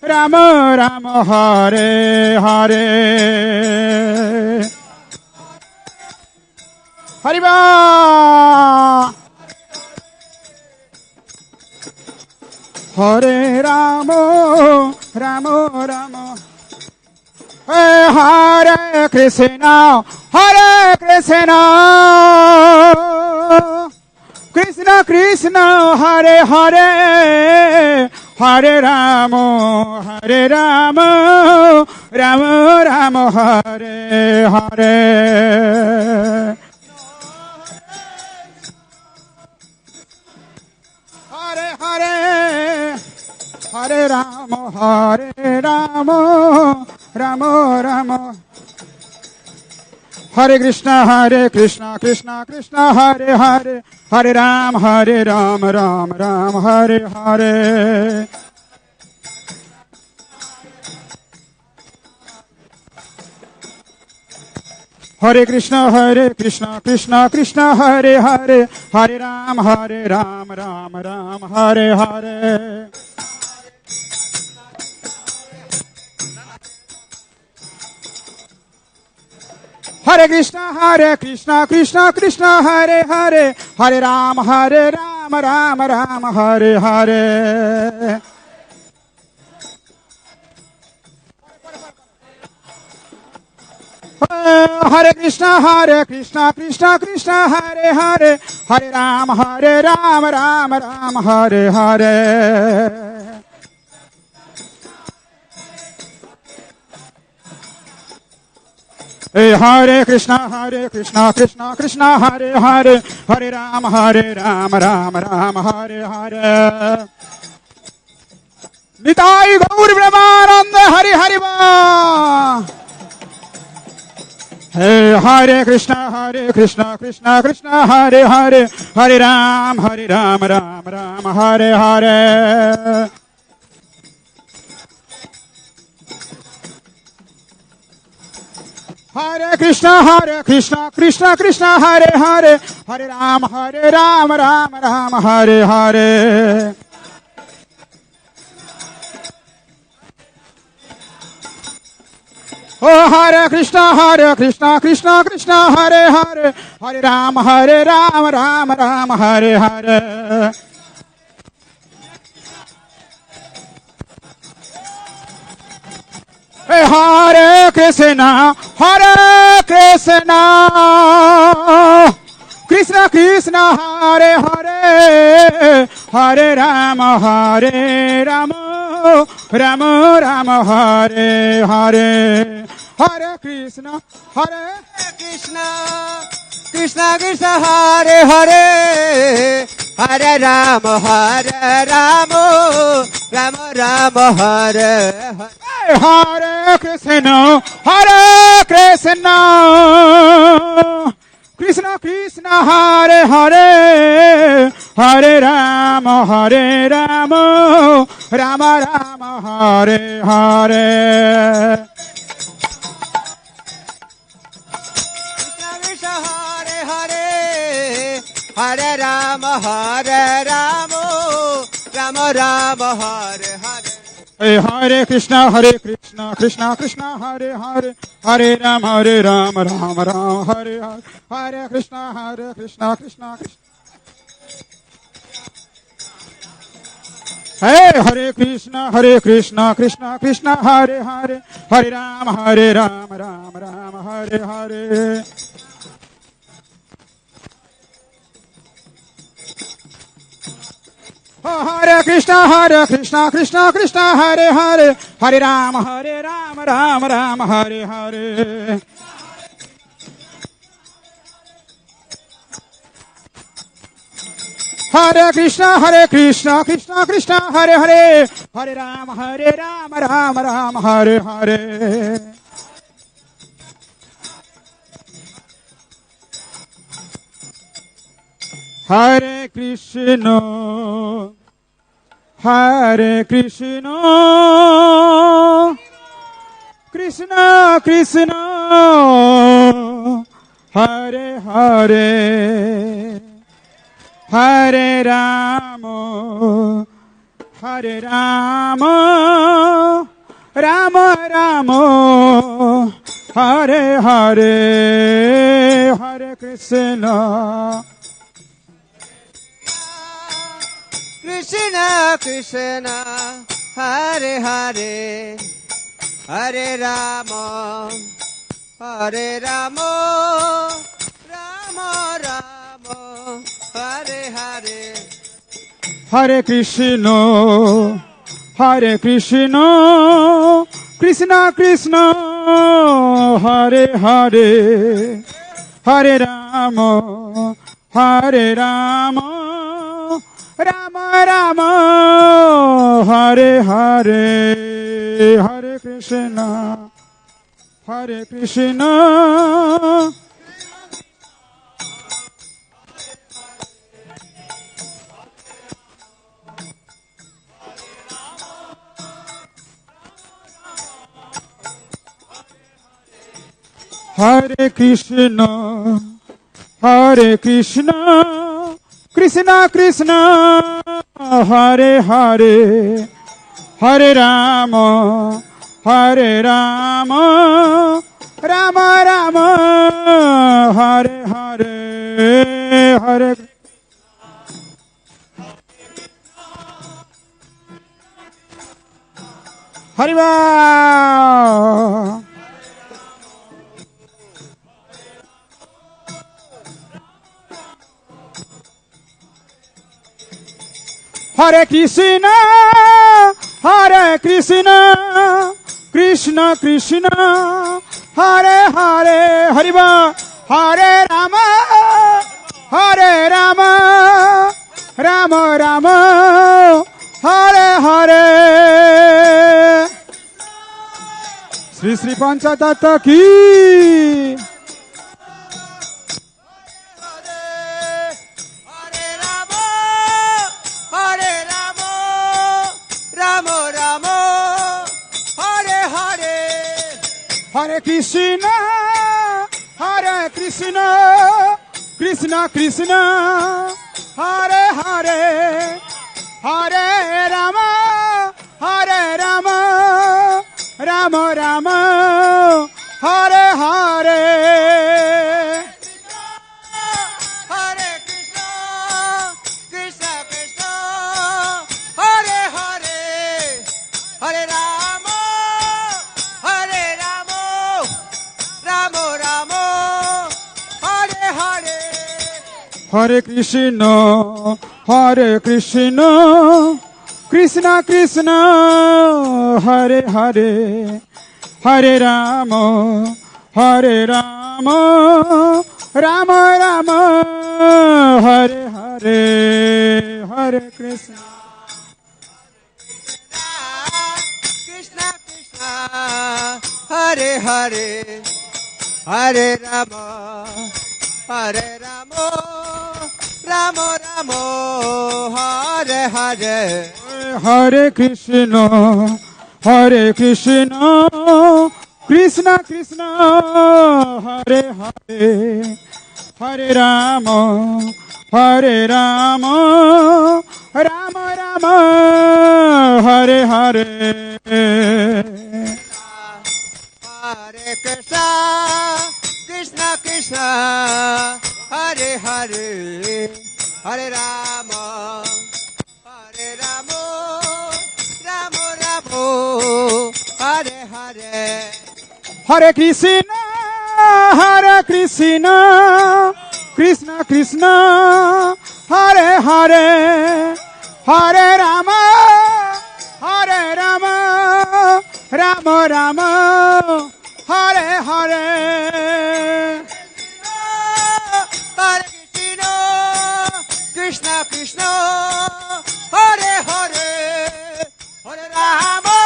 Rama Rama, Hare Hare. Hariba. Hare Rama, Rama Rama. Hare Krishna, Krishna Krishna, Hare Hare, Hare Rama, Rama Rama, Hare Hare. Hare Hare, Hare Rama, Rama Rama. Hare Krishna, Krishna Krishna, Hare Hare, Hare Rama, Rama Hare Hare. Hare Krishna, Krishna Hare Hare, Hare Rama, Rama Hare Hare. Hare Krishna, Krishna Hare Hare, Hare Rama, Rama Hare Hare. Hare Krishna, Krishna Hare Hare, Hare Rama, Rama Hare Hare. Hare Krishna, Krishna Hare Hare, Hare Rama, Rama Hare Hare. Nitai Gaur Brahmananda, Hare Hare Ba. Hare Krishna, Krishna Hare Hare, Hare Rama, Rama Hare Hare. Hare Krishna, Krishna Hare Hare, Hare Rama, Rama Hare Hare. Oh Hare Krishna, Krishna Hare Hare, Hare Rama, Rama Hare Hare. Hare Krishna, Krishna Hare Hare, Hare Rama, Rama Hare Hare. Hare Krishna, Krishna Hare Hare, Hare Rama, Rama Hare Hare. Hare Krishna, Krishna Hare Hare, Hare Rama, Rama Hare Hare. Krishna Hare Hare, Hare Rama, Rama Hare Hare. Hare Krishna, Krishna Krishna, Hare Hare, Hare Ram, Ram Ram, Hare Hare, Hare Krishna, Krishna Krishna. Hey, Hare Krishna, Krishna Krishna, Hare Hare, Hare Ram, Ram Ram, Hare Hare. Hare Krishna, Krishna Krishna, Hare Hare, Hare Ram, Ram Ram, Hare Hare. Hare Krishna, Krishna Krishna, Hare Hare, Hare Ram, Ram Ram, Hare Hare. Hare Krishna, Krishna Krishna, Hare Hare, Hare Rama, Rama Rama, Hare Hare, Hare Krishna. Krishna Krishna, Hare Hare, Hare Rama, Rama Rama, Hare Hare. Hare Krishna, Krishna Krishna, Hare Hare, Hare Rama, Rama Rama, Hare Hare, Hare Krishna, Hare Krishna. Hare Krishna, Krishna Krishna, Hare Hare, Hare Rama, Rama Rama, Hare Hare, Hare Hariva. Hare Krishna, Krishna Krishna, Hare Hare, Hariva, Hare Rama, Rama Rama, Hare Hare. Sri Sri Panchatattva ki. Hare Krishna, Krishna Krishna, Hare Hare, Hare Rama, Rama Rama, Hare Hare. Hare Krishna, Krishna Krishna, Hare Hare, Hare Rama, Rama Rama, Hare Hare. Hare Krishna, Krishna Krishna, Hare Hare, Hare Rama, Rama Rama, Hare Hare, Hare Krishna. Krishna Krishna, Hare Hare, Hare Rama, Rama Rama, Hare Hare. Hare Krishna, Krishna Krishna, Hare Hare, Hare Rama, Rama Rama, Hare Hare. Hare Krishna, Krishna Krishna, Hare Hare, Hare Rama, Hare Rama, Rama Rama, Hare Hare. Hare Krishna, Krishna Krishna, Hare Hare, Hare Rama, Rama Rama, Hare Hare. Hare Krishna, Krishna Krishna, Hare Hare, Hare Rama,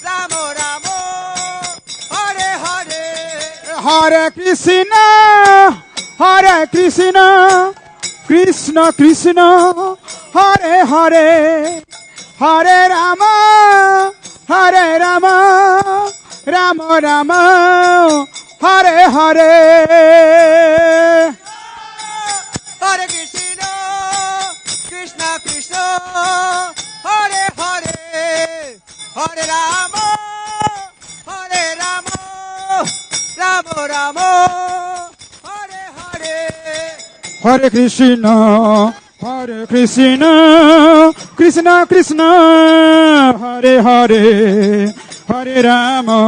Rama Rama, Hare Hare. Hare Krishna, Krishna Krishna, Hare Hare, Hare Rama, Rama Rama, Hare Hare. Hare Krishna, Krishna Krishna, Hare Hare, Hare Rama, Rama Rama, Hare Hare. Hare Krishna, Krishna Krishna, Hare Hare, Hare Rama,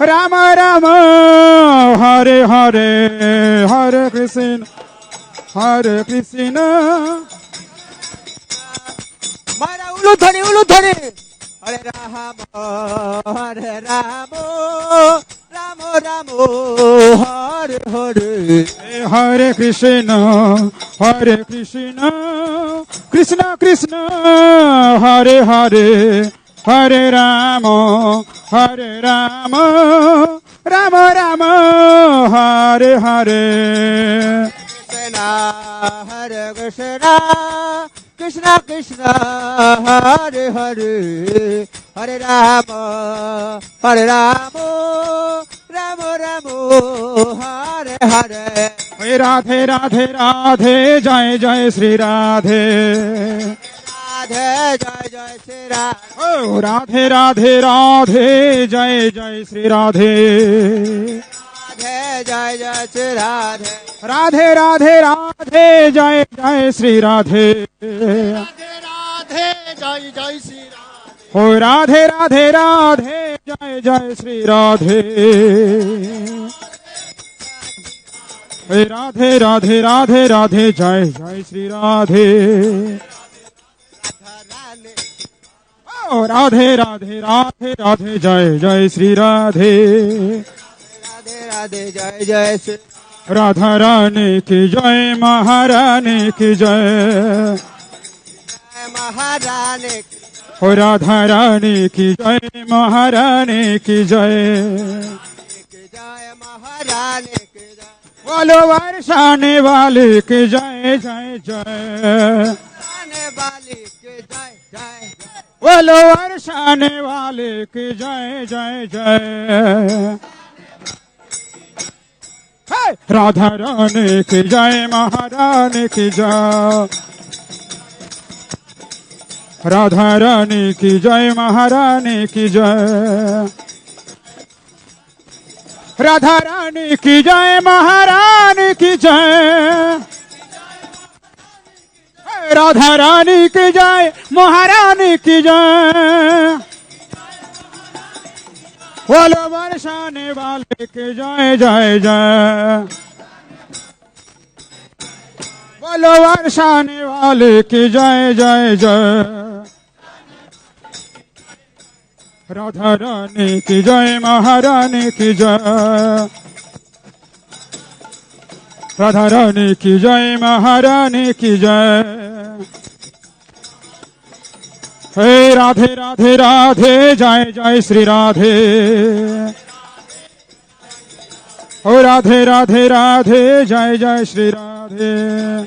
Rama Rama, Hare Hare. Hare Krishna, Mara uludhani, Hare Rama, Rama Rama, Hare Hare. Hare Krishna, Krishna Krishna, Hare Hare, Hare Rama, Rama Rama, Hare Hare. Krishna, Hare Krishna, Krishna Krishna, Hare Hare, Hare Rama, Rama Rama, Hare Hare. Radhe Radhe Radhe, Jai Jai Shri Radhe. Radhe Jai Jai Shri Radhe. Oh, Radhe Radhe Radhe, Jai Jai Shri Radhe. Radhe Jai Jai Shri Radhe. Radhe Radhe Radhe, Jai Jai Shri Radhe. Oh, Radhe Radhe Radhe, Jai Jai Shri Radhe. Hey, Radhe Radhe Radhe Radhe, Jai Jai Shri Radhe. Oh, Radhe Radhe Radhe Radhe, Jai Jai Shri Radhe. Radhe Radhe Jai Jai Shri. Radha Rani ki Jai, Maharani ki Jai. Jai Maharani. Oh, Radha Rani ki Jai, Maharani ki Jai. Ki Jai Maharani ki Jai. बोलो वर्षाने वाले की जय जय जय. आने वाली की जय जय. बोलो वर्षाने वाले की जय जय जय. Hey! राधा रानी की जय, महारानी की जय. राधा रानी की जय, महारानी की जय. राधा रानी की जय, महारानी की जय. राधा रानी की जय, महारानी की जय. बोलो बरसाने वाले की जय जय जय. बोलो बरसाने वाले की जय जय जय. राधा रानी की जय, महारानी की जय. राधा रानी की जय, महारानी की जय. हे राधे राधे राधे, जय जय श्री राधे. हो राधे राधे राधे, जय जय श्री राधे.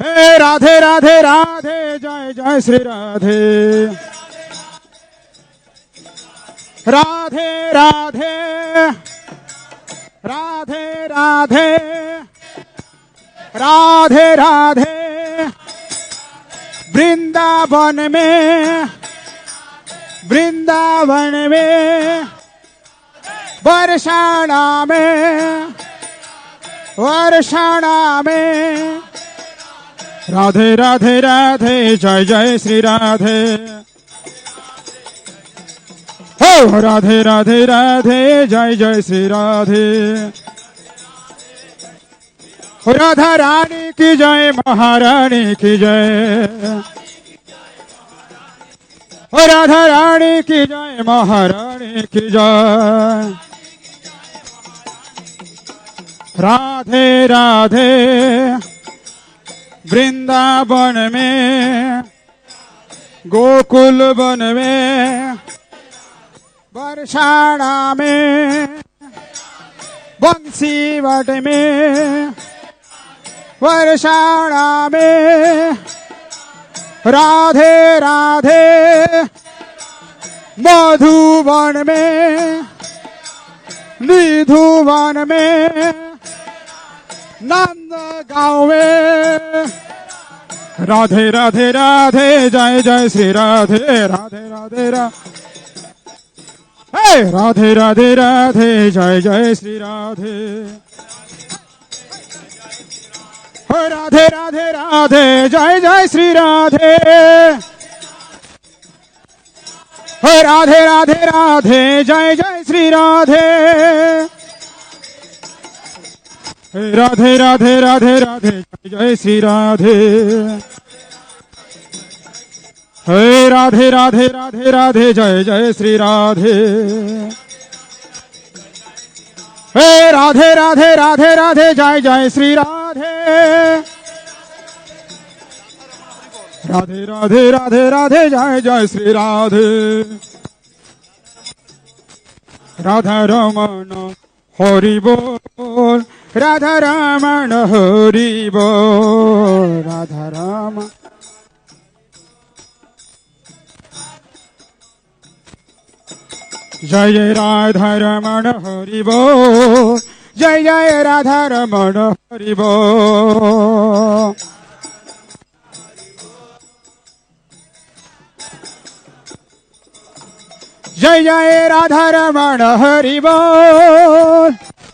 हे राधे राधे राधे, जय जय श्री राधे. राधे राधे राधे राधे. राधे राधे वृंदावन में बरसाना में राधे राधे राधे जय जय श्री राधे हो राधे राधे राधे जय जय श्री राधे हो राधा रानी की जय महारानी की जय हो राधा रानी की जय महारानी की जय राधे राधे वृंदावन में गोकुल वन में बरसाना में बंसी वट में बरसाना में राधे राधे मधुवन में निधुवन में नंद गाँव में राधे राधे राधे जय जय श्री राधे राधे राधे राधे राधे राधे जय जय श्री राधे राधे राधे राधे जय जय श्री राधे राधे राधे राधे जय जय श्री राधे राधे राधे राधे राधे जय जय श्री राधे राधे राधे राधे राधे जय जय श्री राधे राधे राधे राधे राधे जय जय श्री राधे राधे राधे राधे राधे जय जय श्री राधे राधा रमण हरि बोल राधा रमण हरि बोल राधा रमण जय जय राधा रमण हरि बोल जय जय राधा रमण हरि बोल जय जय राधा रमण हरि बोल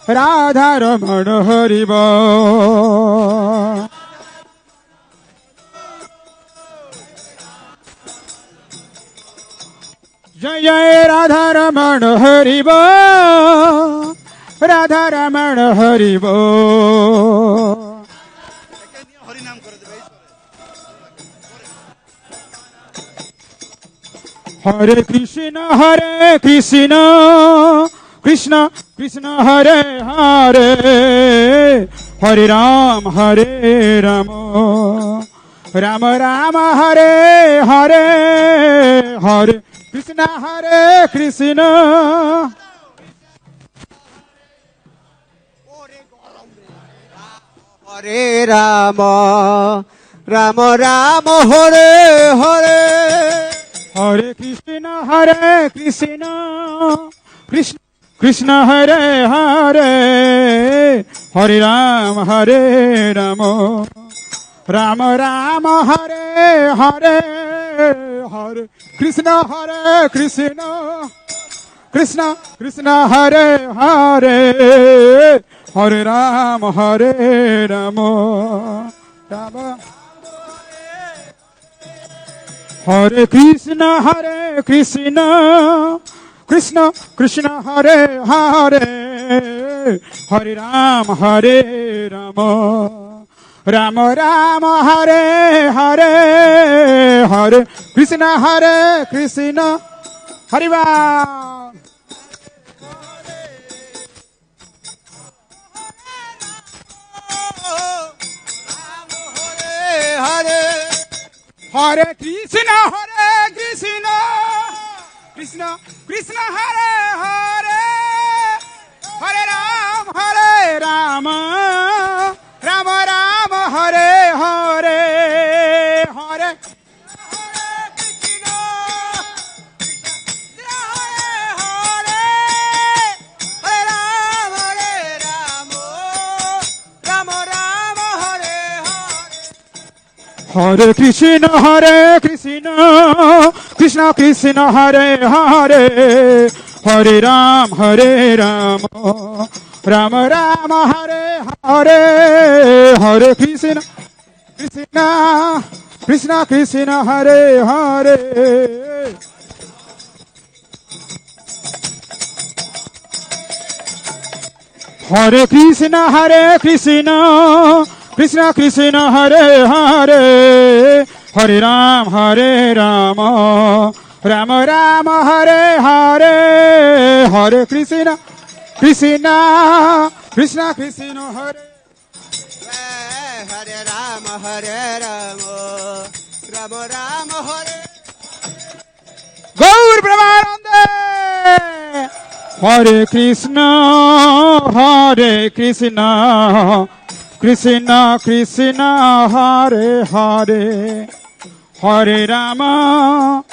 राधा रमण हरि बोल जय जय राधा रमण हरि बोल राधा रमण हरि बोल हरिनाम करे देबे हरे कृष्ण कृष्ण कृष्ण हरे हरे हरे राम राम राम हरे हरे हरे कृष्ण हरे राम राम राम हरे हरे हरे कृष्ण कृष्ण कृष्ण हरे हरे हरे राम राम राम हरे हरे हरे कृष्ण कृष्ण कृष्ण हरे हरे हरे राम राम हरे कृष्ण कृष्ण कृष्ण हरे हरे हरे राम राम राम हरे हरे हरे कृष्ण हरि राम हरे हरे कृष्ण कृष्ण कृष्ण हरे हरे हरे राम राम राम हरे हरे हरे राम राम हरे Hare Krishna, Krishna Krishna, Hare Hare, Hare Ram, Rama Rama, Hare Hare, Hare Krishna, Krishna Krishna, Hare Hare. Hare Krishna, Krishna Krishna, Hare Hare, Hare Ram, Rama Rama, Hare Hare, Hare Krishna, Krishna Krishna, Hare. Hare Rama, Rama Rama, Hare. Gaur Brahmanande. Hare Krishna, Krishna Krishna, Hare Hare, Hare Rama,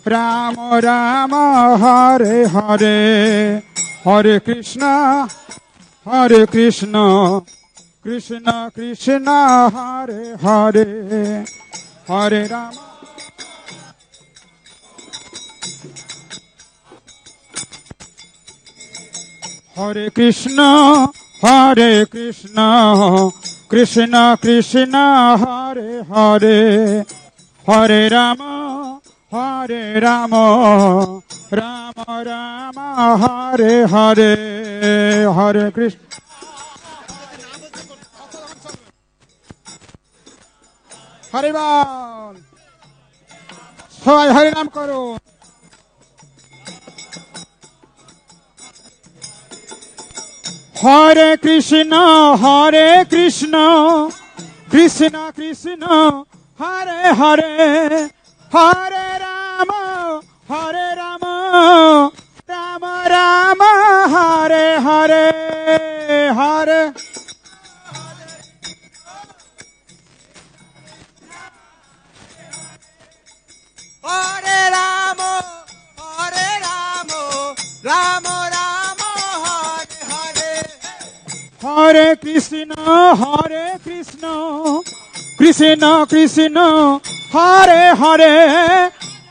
Rama Rama, Hare Hare, Hare Krishna, Krishna Krishna, Hare Hare, Hare Rama. Hare Krishna, Krishna Krishna, Hare Hare, Hare Rama, Rama Rama, Hare Hare, Hare Krishna. Hare Bol. সবাই হরি নাম করুন। Hare Krishna, Krishna Krishna, Hare Hare, Hare Rama, Rama Rama, Hare Hare, Hare. Hare Rama, Rama Rama, Hare Hare. Hare Krishna, Krishna Krishna, Hare Hare,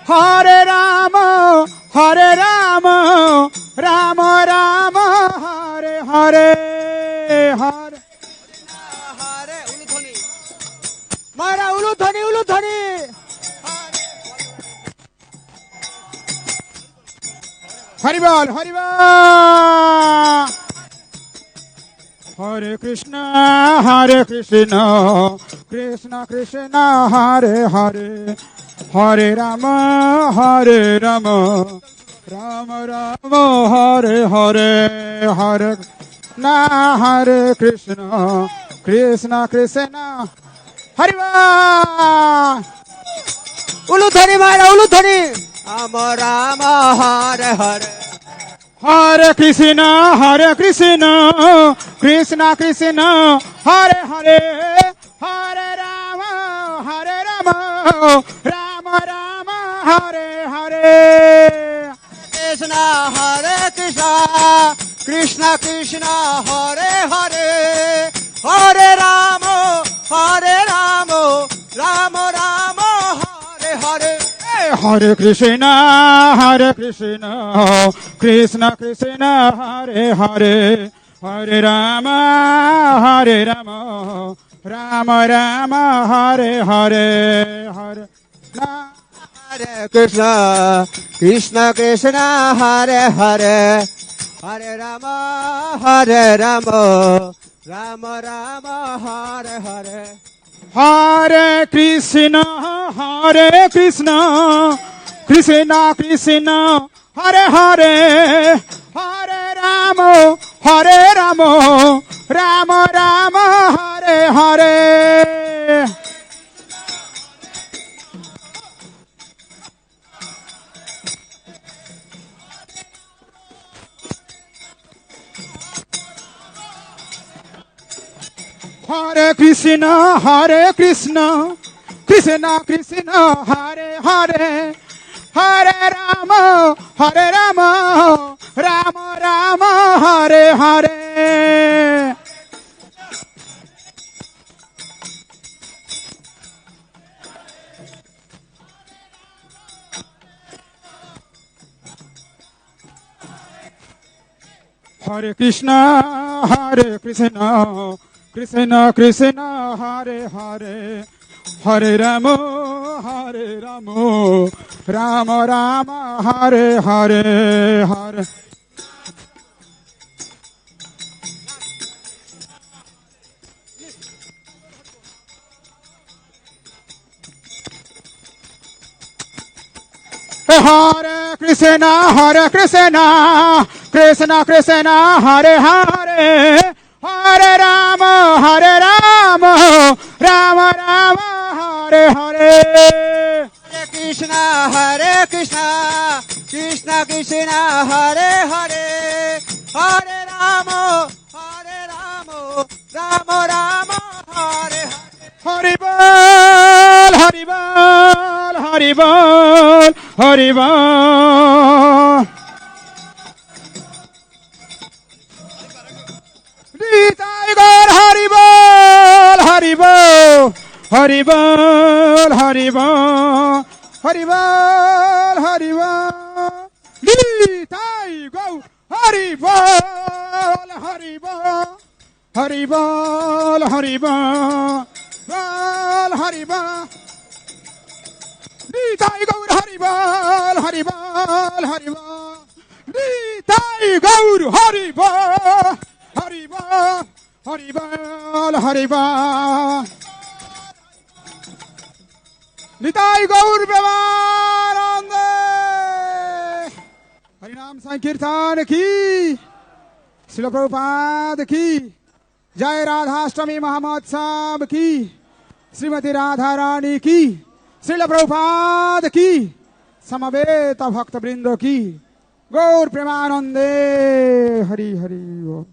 Hare Rama, Rama Rama, Hare Hare, Hare. Hare Uludhani. Mara Uludhani. Hari Bol. Hare Krishna, Krishna Krishna, Hare Hare, Hare Rama, Rama Rama, Hare Hare, Hare Na, Hare Krishna, Krishna Krishna, Hari Bol. Uludhani, Mara Uludhani. Rama, Hare Hare. Hare Krishna, Krishna Krishna, Hare Hare, Hare Rama, Rama Rama, Hare Hare. Krishna, Hare Krishna, Krishna Krishna, Hare Hare, Hare Rama, Rama Rama, Hare Hare. Hare Krishna, Krishna Krishna, Hare Hare, Hare Rama, Rama Rama, Hare Hare, Hare Na. Hare Krishna, Krishna Krishna, Hare Hare, Hare Rama, Rama Rama, Hare Hare. Hare Krishna, Krishna Krishna, Hare Hare, Hare Rama, Rama Rama, Hare Hare. Hare Krishna, Krishna Krishna, Hare Hare, Hare Rama, Rama Rama, Hare Hare. Hare Krishna, Hare Krishna, Krishna Krishna, Hare Hare, Hare Rama, Rama Rama, Hare Hare, Hare. Hare Krishna, Krishna Krishna, Hare Hare, Hare Rama, Rama Rama, Hare Hare. Hare Krishna, Krishna Krishna, Hare Hare, Hare Rama, Rama Rama, Hare Hare. Haribol, Haribol, Haribol, Haribol. Nitai Gaur Haribol, Haribol, Haribol, Haribol, Haribol, Haribol. Nitai Gaur Haribol, Haribol, Haribol, Haribol. Haribol, Haribol, Nitai Gaur Haribol, Haribol, Haribol, Nitai Gaur Haribol, Haribol, Haribol, Haribol, Nitai Gaur Premanande. Harinam Sankirtan ki, Srila Prabhupada ki, जय राधाष्टमी महामहोत्सव की, श्रीमती राधा रानी की, श्रील प्रभुपाद की, समवेत भक्त वृंदों की, गौर प्रेमानंदे हरि हरि बोल।